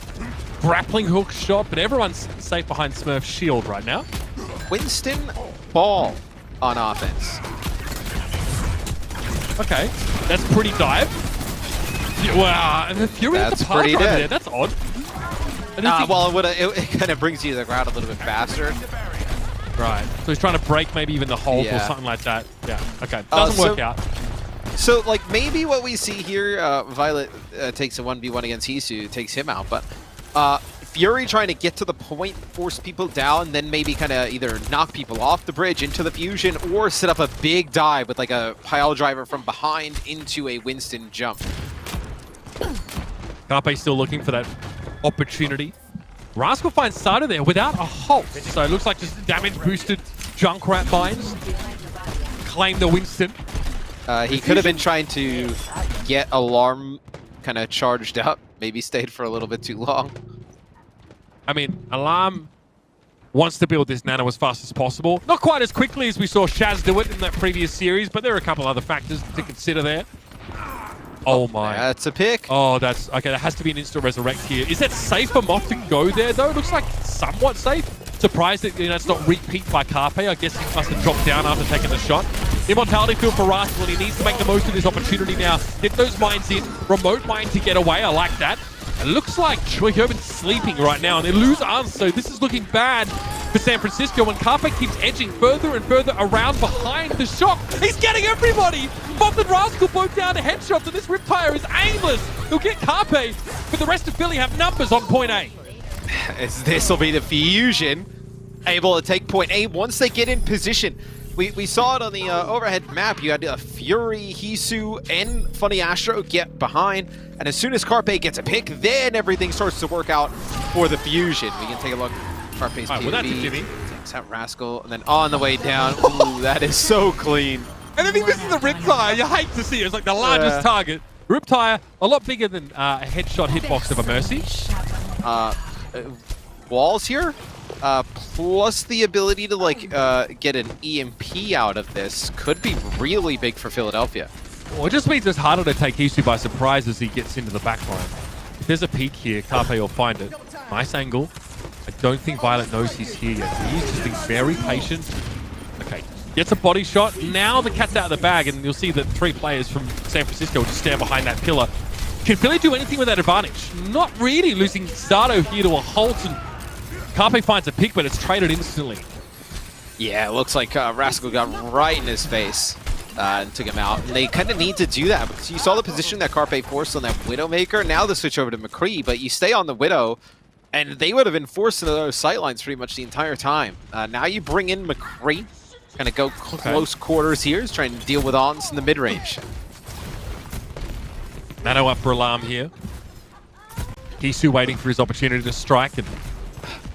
A: grappling hook shot, but everyone's safe behind Smurf's shield right now.
B: Winston Ball on offense.
A: Okay, that's pretty dive. Wow, and the Fury at the park right there, that's odd.
B: Well, it kind of brings you to the ground a little bit faster.
A: Right, so he's trying to break maybe even the hold or something like that. Yeah, okay, doesn't work out.
B: So, like, maybe what we see here, Violet takes a 1v1 against Hisu, takes him out, but Fury trying to get to the point, force people down, then maybe kind of either knock people off the bridge into the fusion or set up a big dive with like a pile driver from behind into a Winston jump.
A: Carpe still looking for that opportunity. Rascal finds Sato there without a halt, so it looks like just damage boosted Junkrat mines. Claim the Winston.
B: He could have been trying to get Alarm kind of charged up, maybe stayed for a little bit too long.
A: I mean, Alarm wants to build this nano as fast as possible. Not quite as quickly as we saw Shaz do it in that previous series, but there are a couple other factors to consider there. Oh my.
B: That's a pick.
A: Oh, that's... Okay, that has to be an instant resurrect here. Is that safe for Moth to go there, though? It looks like somewhat safe. Surprised that it's not repeat by Carpe. I guess he must have dropped down after taking the shot. Immortality field for Rascal, and he needs to make the most of this opportunity now. Get those mines in. Remote mine to get away. I like that. It looks like Troy Urban's sleeping right now, and they lose Arns, so this is looking bad for San Francisco, and Carpe keeps edging further and further around behind the shock. He's getting everybody! Moth and Rascal both down to headshots, and this Riptire is aimless. He'll get Carpe, but the rest of Philly have numbers on point A.
B: This will be the Fusion able to take point A once they get in position. We saw it on the overhead map. You had Fury, Hisu, and Funny Astro get behind. And as soon as Carpe gets a pick, then everything starts to work out for the Fusion. We can take a look. Carpe's POV.
A: Well, that's a Jimmy.
B: Takes out Rascal. And then on the way down, ooh, that is so clean.
A: And I think this is the Riptire. You hate to see it. It's like the largest target. Riptire, a lot bigger than a headshot hitbox of a Mercy.
B: Walls here. Plus the ability to like get an EMP out of this could be really big for Philadelphia.
A: Well, it just means it's harder to take Hisu by surprise as he gets into the backline. If there's a peek here, Carpe will find it. Nice angle. I don't think Violet knows he's here yet. He's just being very patient. Okay, gets a body shot. Now the cat's out of the bag, and you'll see that 3 players from San Francisco will just stand behind that pillar. Can Philly do anything with that advantage? Not really, losing Sato here to a halt, and Carpe finds a pick, but it's traded instantly.
B: Yeah, it looks like Rascal got right in his face and took him out. And they kind of need to do that because you saw the position that Carpe forced on that Widowmaker. Now the switch over to McCree, but you stay on the Widow, and they would have been forced into those sightlines pretty much the entire time. Now you bring in McCree, kind of go close quarters here, is trying to deal with Ons in the mid-range.
A: Nano up for Alarm here. Hisu waiting for his opportunity to strike, and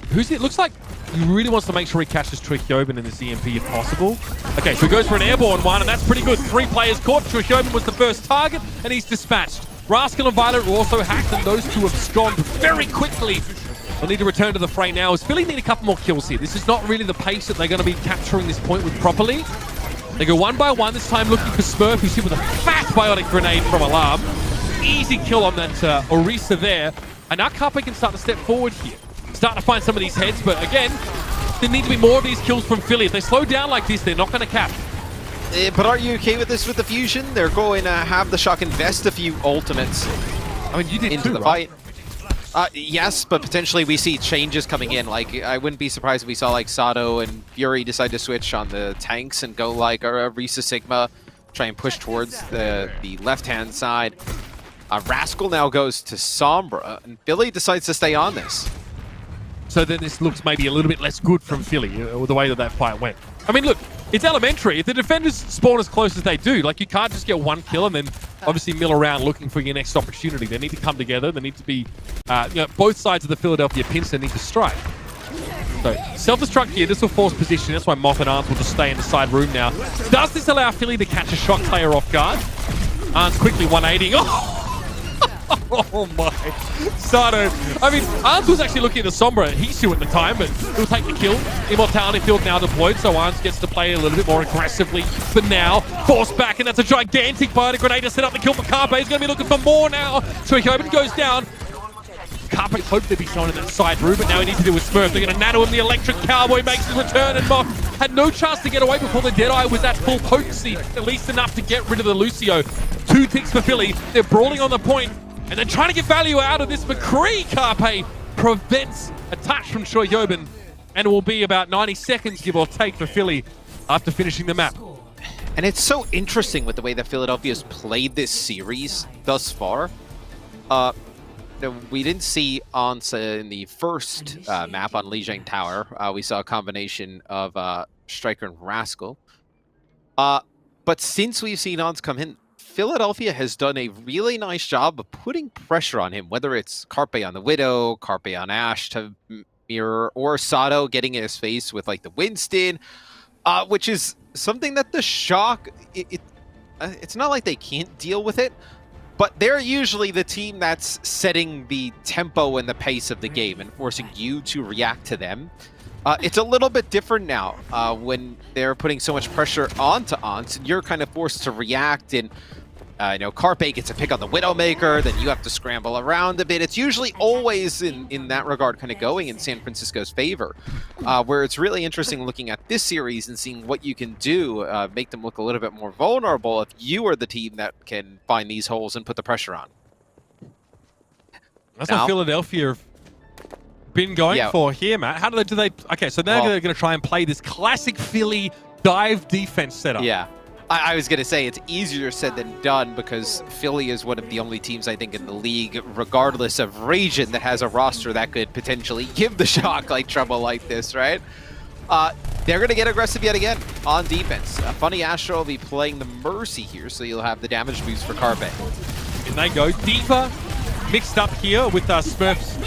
A: who's it? Looks like he really wants to make sure he catches Trichobin in this EMP if possible. Okay, so he goes for an airborne one, and that's pretty good. 3 players caught. Trichobin was the first target, and he's dispatched. Rascal and Violet were also hacked, and those 2 abscond very quickly. They'll need to return to the fray now, as Philly need a couple more kills here. This is not really the pace that they're going to be capturing this point with properly. They go 1 by 1, this time looking for Smurf, who's hit with a fat biotic grenade from Alarm. Easy kill on that Orisa there. And now Carpe can start to step forward here. Starting to find some of these heads, but again, there need to be more of these kills from Philly. If they slow down like this, they're not going to cap.
B: But are you okay with this with the Fusion? They're going to have the Shock invest a few ultimates.
A: I mean, you did
B: into
A: too,
B: the
A: right?
B: fight. Yes, but potentially we see changes coming in. Like, I wouldn't be surprised if we saw like Sato and Fury decide to switch on the tanks and go like a Risa Sigma, try and push towards the left-hand side. Rascal now goes to Sombra, and Philly decides to stay on this.
A: So then this looks maybe a little bit less good from Philly, the way that fight went. I mean, look, it's elementary. If the defenders spawn as close as they do, like, you can't just get 1 kill and then obviously mill around looking for your next opportunity. They need to come together. They need to be, both sides of the Philadelphia pincer need to strike. So self-destruct here. This will force position. That's why Moth and Arns will just stay in the side room now. Does this allow Philly to catch a shock player off guard? Arns quickly 180. Oh my. Sato. I mean, Arns was actually looking at the Sombra. Hisu at the time, but he'll take the kill. Immortality field now deployed, so Arns gets to play a little bit more aggressively. But now, forced back, and that's a gigantic bionic grenade to set up the kill for Carpe. He's going to be looking for more now. So Choikobin goes down. Carpe hoped there'd be someone in that side room, but now he needs to deal with Smurf. They're going to nano him. The Electric Cowboy makes his return, and Mock had no chance to get away before the Deadeye was at full potency, at least enough to get rid of the Lucio. 2 ticks for Philly. They're brawling on the point, and they're trying to get value out of this McCree. Carpe prevents a touch from Choikobin, and it will be about 90 seconds, give or take, for Philly after finishing the map.
B: And it's so interesting with the way that Philadelphia's played this series thus far. We didn't see Ansa in the first map on Lijiang Tower. We saw a combination of Striker and Rascal. But since we've seen Ans come in, Philadelphia has done a really nice job of putting pressure on him, whether it's Carpe on the Widow, Carpe on Ashe to mirror, or Sato getting in his face with like the Winston, which is something that the Shock, it's not like they can't deal with it, but they're usually the team that's setting the tempo and the pace of the game and forcing you to react to them. It's a little bit different now when they're putting so much pressure onto Ans, and you're kind of forced to react. And Carpe gets a pick on the Widowmaker, then you have to scramble around a bit. It's usually always in that regard kind of going in San Francisco's favor, where it's really interesting looking at this series and seeing what you can do, make them look a little bit more vulnerable if you are the team that can find these holes and put the pressure on.
A: That's what Philadelphia have been going for here, Matt. How do they? Okay, so now they're going to try and play this classic Philly dive defense setup.
B: Yeah. I was going to say it's easier said than done because Philly is one of the only teams, I think, in the league, regardless of region, that has a roster that could potentially give the Shock like trouble like this, right? They're going to get aggressive yet again on defense. Funny Astro will be playing the Mercy here, so you'll have the damage boost for Carpe.
A: And they go. Diva mixed up here with Smurf's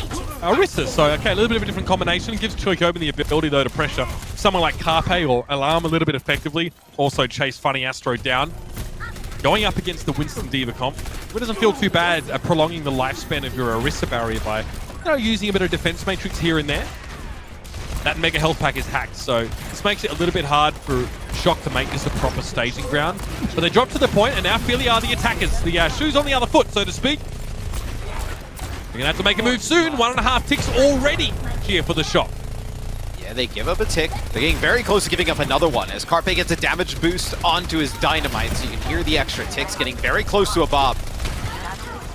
A: Orisa. So, okay, a little bit of a different combination. Gives Choikobin the ability, though, to pressure someone like Carpe or Alarm a little bit effectively. Also chase Funny Astro down. Going up against the Winston Diva comp, it doesn't feel too bad prolonging the lifespan of your Orisa barrier by using a bit of defense matrix here and there. That Mega Health Pack is hacked, so this makes it a little bit hard for Shock to make this a proper staging ground. But they drop to the point, and now Philly are the attackers. The shoes on the other foot, so to speak. We're going to have to make a move soon. 1.5 ticks already here for the Shock.
B: Yeah, they give up a tick. They're getting very close to giving up another one as Carpe gets a damage boost onto his Dynamite, so you can hear the extra ticks getting very close to a Bob.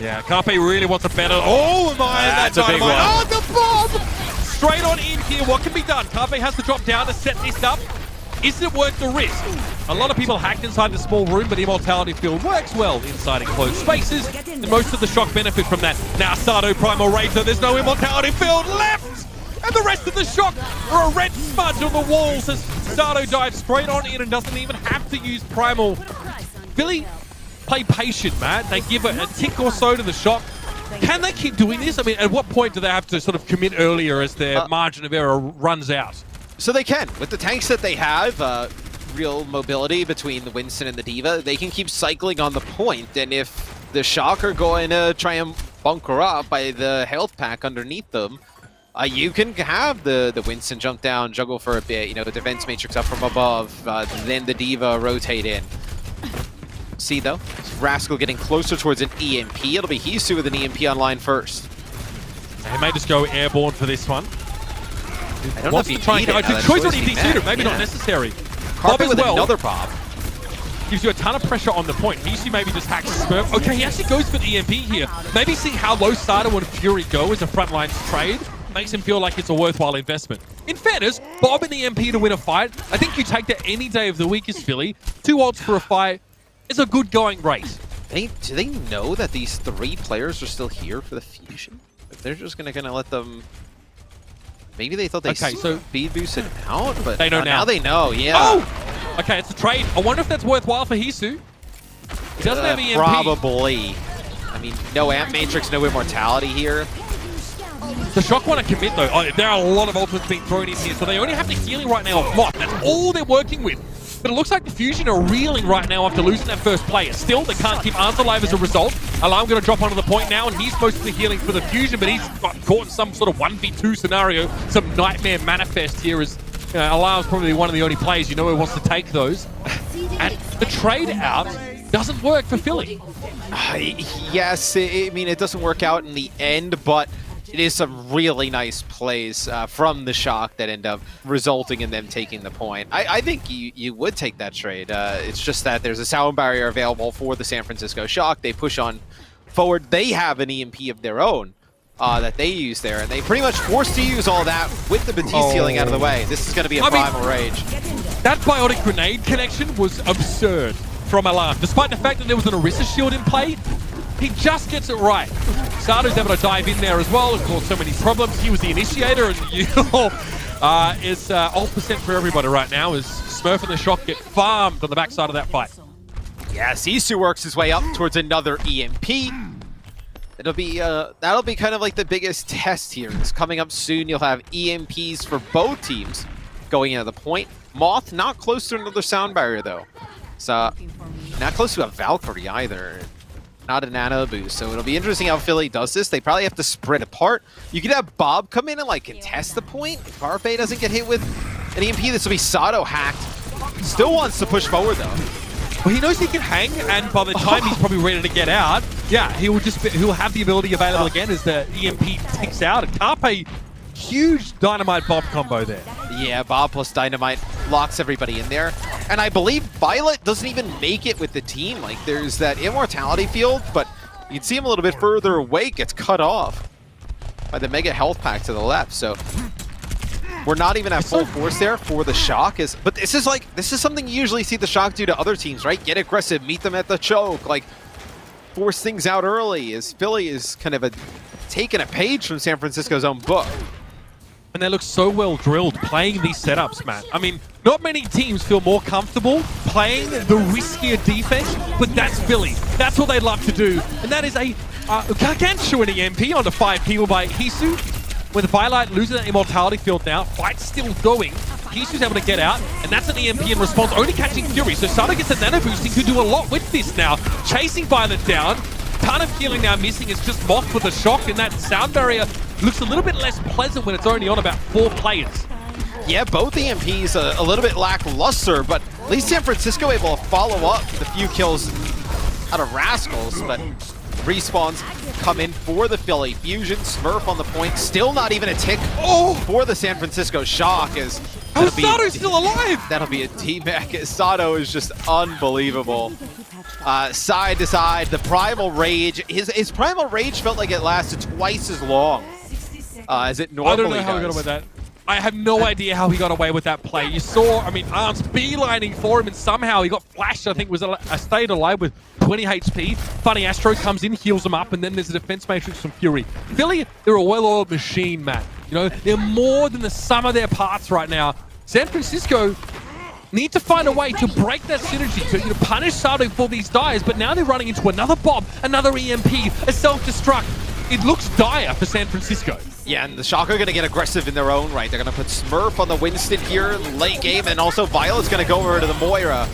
A: Yeah, Carpe really wants a better... Oh my,
B: that's a big one.
A: Oh, the bomb! Straight on in here. What can be done? Carpe has to drop down to set this up. Is it worth the risk? A lot of people hacked inside the small room, but Immortality Field works well inside enclosed spaces, and most of the Shock benefit from that. Now Sato Primal Razor, there's no Immortality Field left! And the rest of the Shock are a red smudge on the walls as Sato dives straight on in and doesn't even have to use Primal. Philly play patient, man. They give a tick or so to the Shock. Can they keep doing this? I mean, at what point do they have to sort of commit earlier as their margin of error runs out?
B: So they can. With the tanks that they have, real mobility between the Winston and the Diva, they can keep cycling on the point, and if the Shock are going to try and bunker up by the health pack underneath them, you can have the Winston jump down, juggle for a bit, the defense matrix up from above, then the Diva rotate in. See, though, Rascal getting closer towards an EMP. It'll be Hisu with an EMP online first.
A: He may just go airborne for this one.
B: I don't know if he need it.
A: Choi's already DC'd, maybe not necessary.
B: Carpe with another Bob.
A: Gives you a ton of pressure on the point. Hisu maybe just hacks Smurf. Okay, he actually goes for the EMP here. Maybe see how low Sato and Fury go as a frontline trade makes him feel like it's a worthwhile investment. In fairness, Bob and EMP to win a fight, I think you take that any day of the week as Philly. 2 ults for a fight is a good going rate.
B: Do they know that these 3 players are still here for the fusion? If they're just going to let them... Maybe they thought they speed boosted out, but
A: they know now.
B: Now they know, yeah.
A: Oh! Okay, it's a trade. I wonder if that's worthwhile for Hisu. He doesn't have EMP.
B: Probably. I mean, no Amp Matrix, no Immortality here.
A: The Shock want to commit though. There are a lot of ultimates being thrown in here, so they only have the healing right now of Moth. That's all they're working with. But it looks like the Fusion are reeling right now after losing that first player. Still, they can't keep Arns alive as a result. Alarm going to drop onto the point now, and he's most of the healing for the Fusion, but he's got caught in some sort of 1v2 scenario. Some nightmare manifest here as Alarm's probably one of the only players you know who wants to take those. And the trade out doesn't work for Philly.
B: Yes, I mean, it doesn't work out in the end, but it is some really nice plays from the Shock that end up resulting in them taking the point. I think you would take that trade. It's just that there's a sound barrier available for the San Francisco Shock. They push on forward. They have an EMP of their own that they use there, and they pretty much forced to use all that with the Batiste healing out of the way. This is going to be a primal rage.
A: That biotic grenade connection was absurd from Alarm. Despite the fact that there was an Orisa shield in play, he just gets it right. Sato's able to dive in there as well. Of course, so many problems. He was the initiator, and it's all percent for everybody right now as Smurf and the Shock get farmed on the backside of that fight.
B: Yeah, Sisu works his way up towards another EMP. That'll be kind of like the biggest test here. It's coming up soon. You'll have EMPs for both teams going into the point. Moth not close to another sound barrier though. So not close to a Valkyrie either. Not a nano boost, so it'll be interesting how Philly does this. They probably have to spread apart. You could have Bob come in and like contest the point. If Carpe doesn't get hit with an EMP, this will be Sato hacked. Still wants to push forward though.
A: Well, he knows he can hang, and by the time he's probably ready to get out, yeah, he'll have the ability available again as the EMP ticks out. And Carpe, huge Dynamite Bob combo there.
B: Yeah, Bob plus Dynamite locks everybody in there. And I believe Violet doesn't even make it with the team. Like, there's that Immortality field, but you can see him a little bit further away, gets cut off by the Mega Health Pack to the left. So we're not even at full force there for the Shock. But this is something you usually see the Shock do to other teams, right? Get aggressive, meet them at the choke, like force things out early, as Philly is kind of taking a page from San Francisco's own book.
A: And they look so well drilled playing these setups, man. I mean, not many teams feel more comfortable playing the riskier defense, but that's Philly. That's what they love to do. And that is a gargantuan EMP onto 5 people by Hisu. With Violet losing that Immortality field now, fight's still going. Hisu's able to get out, and that's an EMP in response, only catching Fury. So Sato gets a nano boost. He could do a lot with this now. Chasing Violet down. Ton of healing now missing. It's just Moth with a Shock, and that sound barrier looks a little bit less pleasant when it's only on about 4 players.
B: Yeah, both EMPs a little bit lackluster, but at least San Francisco able to follow up the few kills out of Rascals, but respawns come in for the Philly Fusion. Smurf on the point, still not even a tick for the San Francisco Shock.
A: Sato's still alive!
B: That'll be a T-Mac. Sato is just unbelievable. Side to side, the Primal Rage. His Primal Rage felt like it lasted twice as long as it normally does.
A: I don't know how he got away with that. I have no idea how he got away with that play. You saw, I mean, Arms beelining for him, and somehow he got flashed. I think was stayed alive with 20 HP. Funny Astro comes in, heals him up, and then there's a defense matrix from Fury. Philly, they're a well-oiled machine, man. You know, they're more than the sum of their parts right now. San Francisco need to find a way to break that synergy, to punish Sato for these dives, but now they're running into another Bob, another EMP, a self-destruct. It looks dire for San Francisco.
B: Yeah, and the Shock are going to get aggressive in their own right. They're going to put Smurf on the Winston here late game, and also Violet's going to go over to the Moira.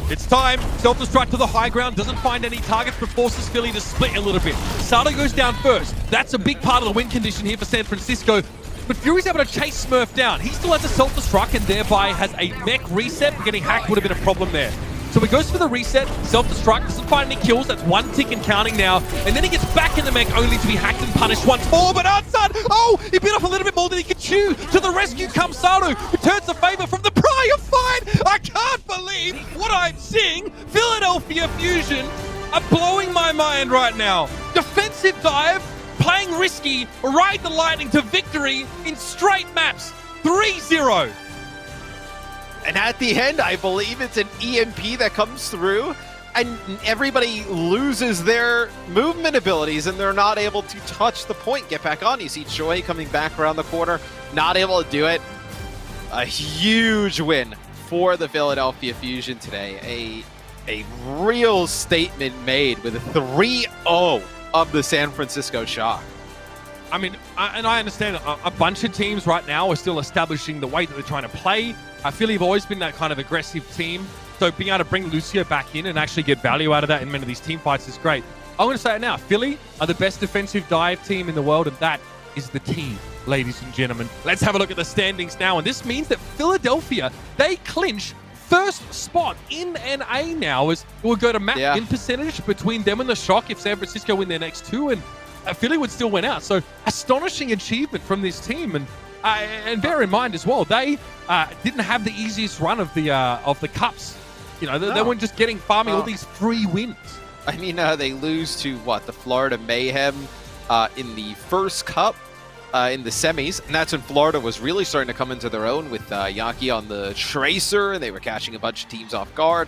A: It's time. Self-destruct to the high ground, doesn't find any targets, but forces Philly to split a little bit. Sato goes down first. That's a big part of the win condition here for San Francisco. But Fury's able to chase Smurf down. He still has a self-destruct and thereby has a mech reset. Getting hacked would have been a problem there. So he goes for the reset, self-destruct, doesn't find any kills. That's 1 tick and counting now. And then he gets back in the mech only to be hacked and punished once more. But outside, he bit off a little bit more than he could chew. To the rescue comes Sato, returns the favor from the prior fight. I can't believe what I'm seeing. Philadelphia Fusion are blowing my mind right now. Defensive dive, playing risky, ride the lightning to victory in straight maps. 3-0.
B: And at the end, I believe it's an EMP that comes through, and everybody loses their movement abilities, and they're not able to touch the point, get back on. You see Choi coming back around the corner, not able to do it. A huge win for the Philadelphia Fusion today. A real statement made with a 3-0 of the San Francisco Shock.
A: I mean, I understand a bunch of teams right now are still establishing the way that they're trying to play. Philly have always been that kind of aggressive team. So being able to bring Lucio back in and actually get value out of that in many of these team fights is great. I'm going to say it now. Philly are the best defensive dive team in the world, and that is the team, ladies and gentlemen. Let's have a look at the standings now. And this means that Philadelphia, they clinch first spot in NA now, as it will go to map in percentage between them and the Shock if San Francisco win their next two, and Philly would still win out. So astonishing achievement from this team. And bear in mind as well, they didn't have the easiest run of the cups. You know, they weren't just farming all these free wins.
B: I mean, they lose to the Florida Mayhem in the first cup in the semis, and that's when Florida was really starting to come into their own with Yankee on the Tracer, and they were catching a bunch of teams off guard.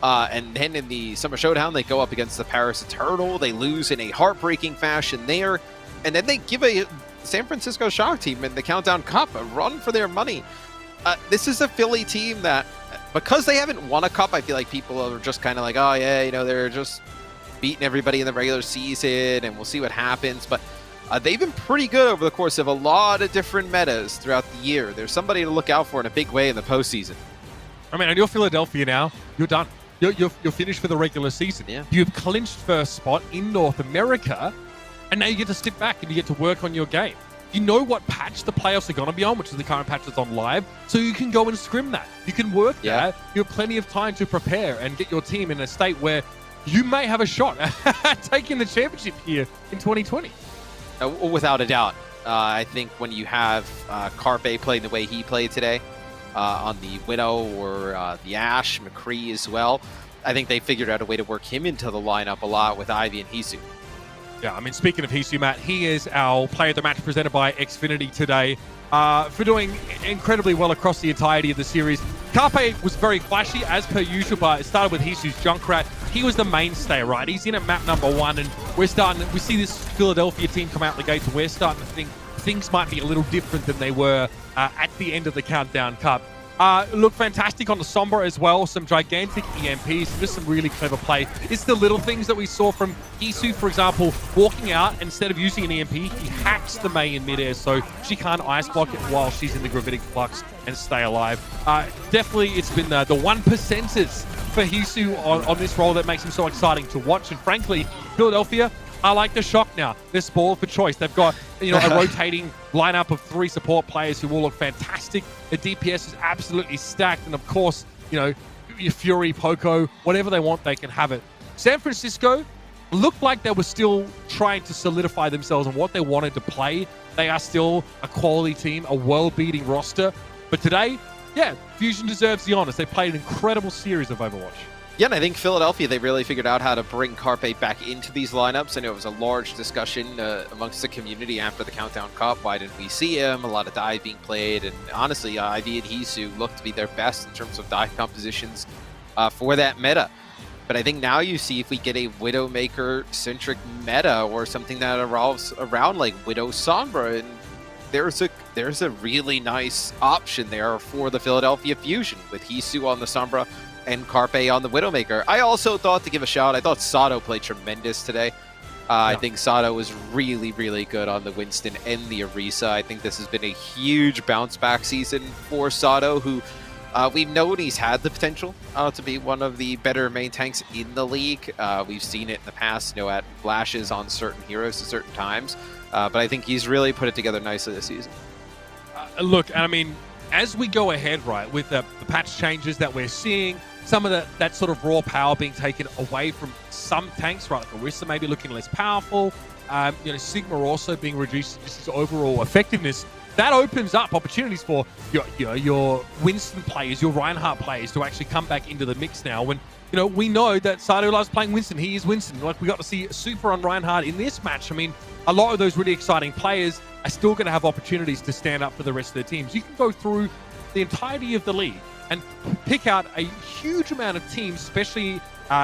B: And then in the Summer Showdown, they go up against the Paris Eternal. They lose in a heartbreaking fashion there, and then they give a San Francisco Shock team in the Countdown Cup a run for their money. This is a Philly team that, because they haven't won a cup, I feel like people are just kind of like, oh yeah, you know, they're just beating everybody in the regular season and we'll see what happens. But they've been pretty good over the course of a lot of different metas throughout the year. There's somebody to look out for in a big way in the postseason.
A: I mean, and you're Philadelphia now. You're done. You're finished for the regular season.
B: Yeah.
A: You've clinched first spot in North America, and now you get to sit back and you get to work on your game. You know what patch the playoffs are going to be on, which is the current patch that's on live, so you can go and scrim that. You can work that. You have plenty of time to prepare and get your team in a state where you may have a shot at taking the championship here in 2020.
B: Without a doubt. I think when you have Carpe playing the way he played today on the Widow or the Ashe, McCree as well, I think they figured out a way to work him into the lineup a lot with Ivy and Hisu.
A: Yeah, I mean, speaking of Hisu, Matt, he is our player of the match presented by Xfinity today for doing incredibly well across the entirety of the series. Carpe was very flashy, as per usual, but it started with Hisu's Junkrat. He was the mainstay, right? He's in at map number 1, and we see this Philadelphia team come out the gates, and we're starting to think things might be a little different than they were at the end of the Countdown Cup. Look fantastic on the Sombra as well. Some gigantic EMPs, just some really clever play. It's the little things that we saw from Hisu, for example, walking out, instead of using an EMP, he hacks the Mei in midair so she can't ice block it while she's in the gravitic flux and stay alive. Definitely, it's been the 1%ers for Hisu on this role that makes him so exciting to watch. And frankly, Philadelphia, I like the Shock now. They're spoiled for choice. They've got, you know, a rotating lineup of 3 support players who all look fantastic. The DPS is absolutely stacked. And of course, you know, your Fury, Poco, whatever they want, they can have it. San Francisco looked like they were still trying to solidify themselves on what they wanted to play. They are still a quality team, a world-beating roster. But today, yeah, Fusion deserves the honors. They played an incredible series of Overwatch.
B: Yeah, and I think Philadelphia, they really figured out how to bring Carpe back into these lineups. I know it was a large discussion amongst the community after the Countdown Cup. Why didn't we see him? A lot of dive being played, and honestly, Ivy and Hisu looked to be their best in terms of dive compositions for that meta. But I think now you see if we get a Widowmaker-centric meta or something that revolves around like Widow Sombra, and there's a really nice option there for the Philadelphia Fusion with Hisu on the Sombra and Carpe on the Widowmaker. I also thought, to give a shout, I thought Sato played tremendous today. I think Sato was really, really good on the Winston and the Orisa. I think this has been a huge bounce back season for Sato, who we've known he's had the potential to be one of the better main tanks in the league. We've seen it in the past, you know, at flashes on certain heroes at certain times. But I think he's really put it together nicely this season.
A: Look, I mean, as we go ahead, right, with the patch changes that we're seeing, some of that sort of raw power being taken away from some tanks, right, like Orisa maybe looking less powerful, you know, Sigma also being reduced in just its overall effectiveness, that opens up opportunities for your Winston players, your Reinhardt players to actually come back into the mix now. When, you know, we know that Sato loves playing Winston. He is Winston. Like, we got to see Super on Reinhardt in this match. I mean, a lot of those really exciting players are still going to have opportunities to stand up for the rest of their teams. You can go through the entirety of the league and pick out a huge amount of teams, especially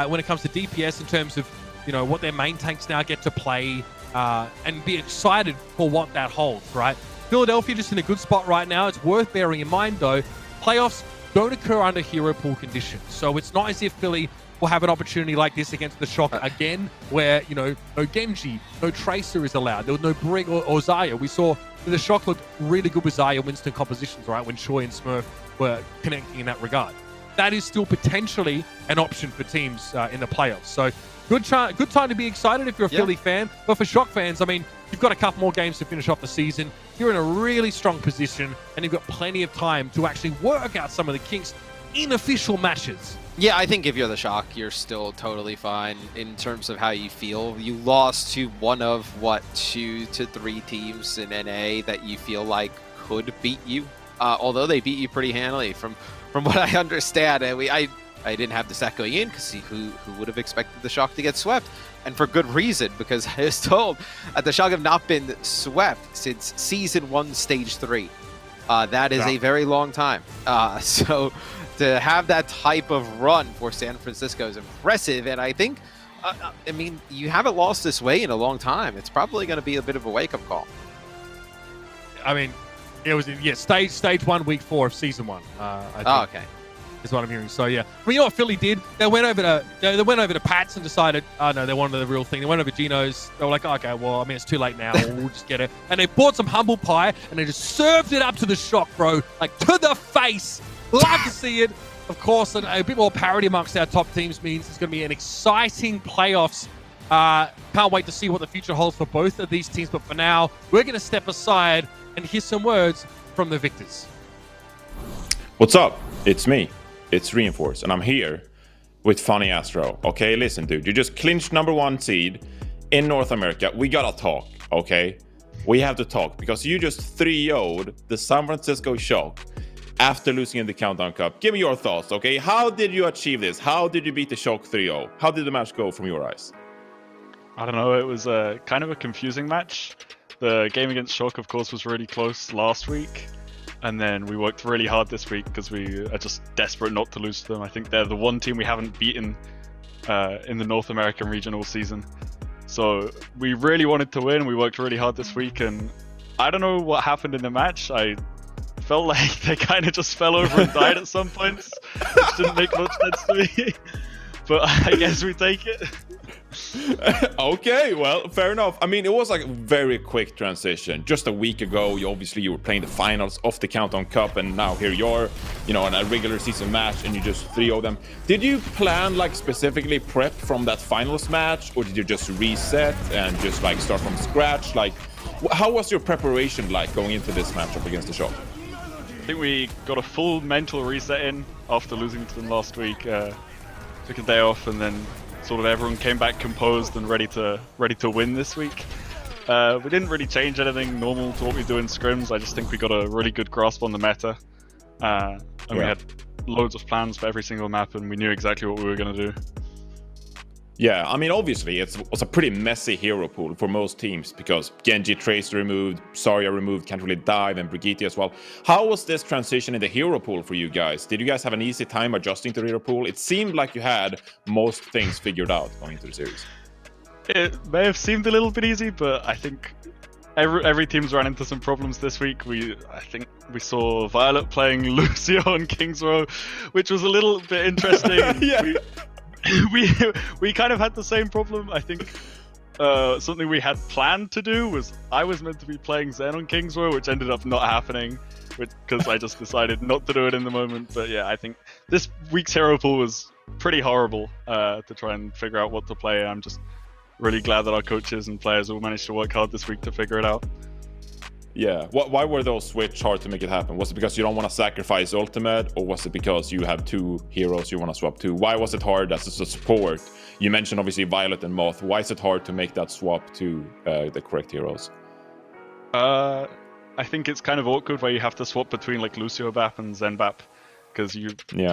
A: when it comes to DPS, in terms of, you know, what their main tanks now get to play, and be excited for what that holds, right? Philadelphia just in a good spot right now. It's worth bearing in mind, though, playoffs don't occur under hero pool conditions. So it's not as if Philly will have an opportunity like this against the Shock again, where, you know, no Genji, no Tracer is allowed. There was no Brig or Zarya. We saw the Shock looked really good with Zarya Winston compositions, right, when Choi and Smurf were connecting in that regard. That is still potentially an option for teams in the playoffs. So good time to be excited if you're a Philly fan. But for Shock fans, I mean, you've got a couple more games to finish off the season. You're in a really strong position, and you've got plenty of time to actually work out some of the kinks in official matches.
B: Yeah, I think if you're the Shock, you're still totally fine in terms of how you feel. You lost to one of, 2 to 3 teams in NA that you feel like could beat you. Although they beat you pretty handily from what I understand. And I didn't have the stat going in because who would have expected the Shock to get swept? And for good reason, because I was told the Shock have not been swept since Season 1, Stage 3. That is a very long time. So to have that type of run for San Francisco is impressive. And I think, I mean, you haven't lost this way in a long time. It's probably going to be a bit of a wake-up call.
A: I mean, it was, stage 1, week 4 of Season 1. I think.
B: Okay.
A: Is what I'm hearing. So yeah, I mean, you know what Philly did? They went over to Pats and decided, oh no, they wanted the real thing. They went over to Geno's. They were like, okay, well, I mean, it's too late now. We'll just get it. And they bought some humble pie and they just served it up to the Shock, bro, like to the face. Love to see it. Of course, and a bit more parity amongst our top teams means it's going to be an exciting playoffs. Can't wait to see what the future holds for both of these teams. But for now, we're going to step aside and hear some words from the victors.
F: What's up? It's me. It's Reinforce, and I'm here with Funny Astro. Okay, listen, dude, you just clinched #1 seed in North America. We gotta talk, okay? We have to talk because you just 3-0'd the San Francisco Shock after losing in the Countdown Cup. Give me your thoughts, okay? How did you achieve this? How did you beat the Shock 3-0? How did the match go from your eyes?
L: I don't know. It was kind of a confusing match. The game against Shock, of course, was really close last week. And then we worked really hard this week because we are just desperate not to lose to them. I think they're the one team we haven't beaten in the North American region all season. So we really wanted to win. We worked really hard this week, and I don't know what happened in the match. I felt like they kind of just fell over and died at some points, which didn't make much sense to me. But I guess we take it.
F: Okay, well, fair enough. I mean, it was like a very quick transition. Just a week ago, you were playing the finals of the Countdown Cup, and now here you're, you know, in a regular season match, and you just 3-0 them. Did you plan, like, specifically prep from that finals match, or did you just reset and just, like, start from scratch? Like, how was your preparation like going into this matchup against the Shock?
L: I think we got a full mental reset in after losing to them last week. Took a day off, and then sort of everyone came back composed and ready to win this week. We didn't really change anything normal to what we do in scrims. I just think we got a really good grasp on the meta, and we had loads of plans for every single map, and we knew exactly what we were going to do.
F: Yeah, I mean, obviously, it was a pretty messy hero pool for most teams because Genji, Tracer removed, Zarya removed, can't really dive, and Brigitte as well. How was this transition in the hero pool for you guys? Did you guys have an easy time adjusting to the hero pool? It seemed like you had most things figured out going into the series.
L: It may have seemed a little bit easy, but I think every team's run into some problems this week. I think we saw Violet playing Lucio on King's Row, which was a little bit interesting.
F: Yeah.
L: We kind of had the same problem. I think something we had planned to do was I was meant to be playing Zen on King's Row, which ended up not happening because I just decided not to do it in the moment. But yeah, I think this week's hero pool was pretty horrible to try and figure out what to play. I'm just really glad that our coaches and players all managed to work hard this week to figure it out.
F: Yeah, why were those switch hard to make it happen? Was it because you don't want to sacrifice ultimate, or was it because you have 2 heroes you want to swap to? Why was it hard as a support? You mentioned obviously Violet and Moth. Why is it hard to make that swap to the correct heroes?
L: I think it's kind of awkward where you have to swap between like Lucio Bap and Zen Bap, because you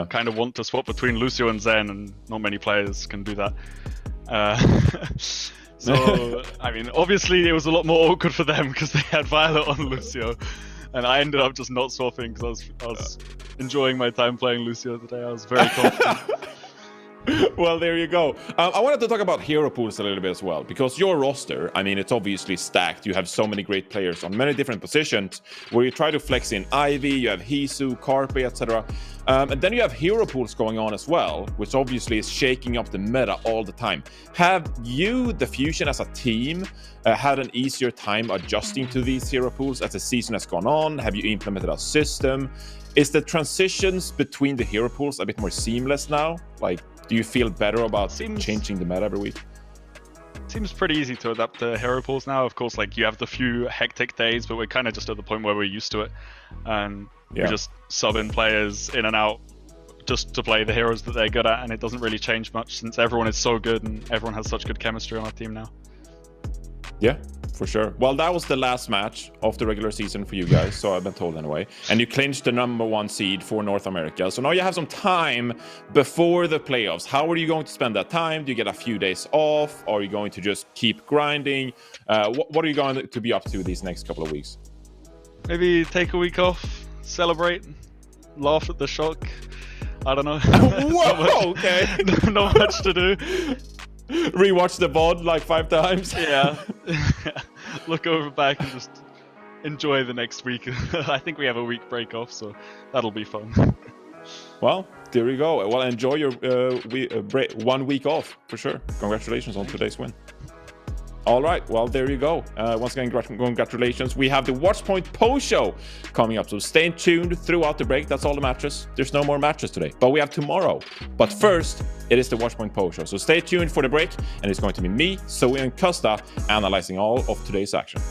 L: kind of want to swap between Lucio and Zen, and not many players can do that. So, I mean, obviously it was a lot more awkward for them because they had Violet on Lucio, and I ended up just not swapping because I was enjoying my time playing Lucio today. I was very confident.
F: Well, there you go. I wanted to talk about hero pools a little bit as well, because your roster, I mean, it's obviously stacked. You have so many great players on many different positions where you try to flex in Ivy, you have Hisu, Carpe, etc. And then you have hero pools going on as well, which obviously is shaking up the meta all the time. Have you, the Fusion as a team, had an easier time adjusting to these hero pools as the season has gone on? Have you implemented a system? Is the transitions between the hero pools a bit more seamless now? Like, do you feel better about changing the meta every week?
L: Seems pretty easy to adapt to hero pools now. Of course, like you have the few hectic days, but we're kind of just at the point where we're used to it, and we just sub in players in and out just to play the heroes that they're good at, and it doesn't really change much since everyone is so good and everyone has such good chemistry on our team now.
F: Yeah, for sure. Well, that was the last match of the regular season for you guys, so I've been told anyway. And you clinched the #1 seed for North America. So now you have some time before the playoffs. How are you going to spend that time? Do you get a few days off? Are you going to just keep grinding? What are you going to be up to these next couple of weeks?
L: Maybe take a week off, celebrate, laugh at the shock. I don't know.
F: Whoa, okay.
L: Not much to do.
F: Rewatch the VOD like 5 times.
L: Yeah. Look over back and just enjoy the next week. I think we have a week break off, so that'll be fun.
F: Well, there you go. Well, enjoy your 1 week off for sure. Congratulations on today's win. All right, well, there you go. Once again, congratulations. We have the Watchpoint post show coming up, so stay tuned throughout the break. That's all the matches. There's no more matches today, but we have tomorrow. But first, it is the Watchpoint post show, so stay tuned for the break, and it's going to be me, Zoe, and Costa analyzing all of today's action.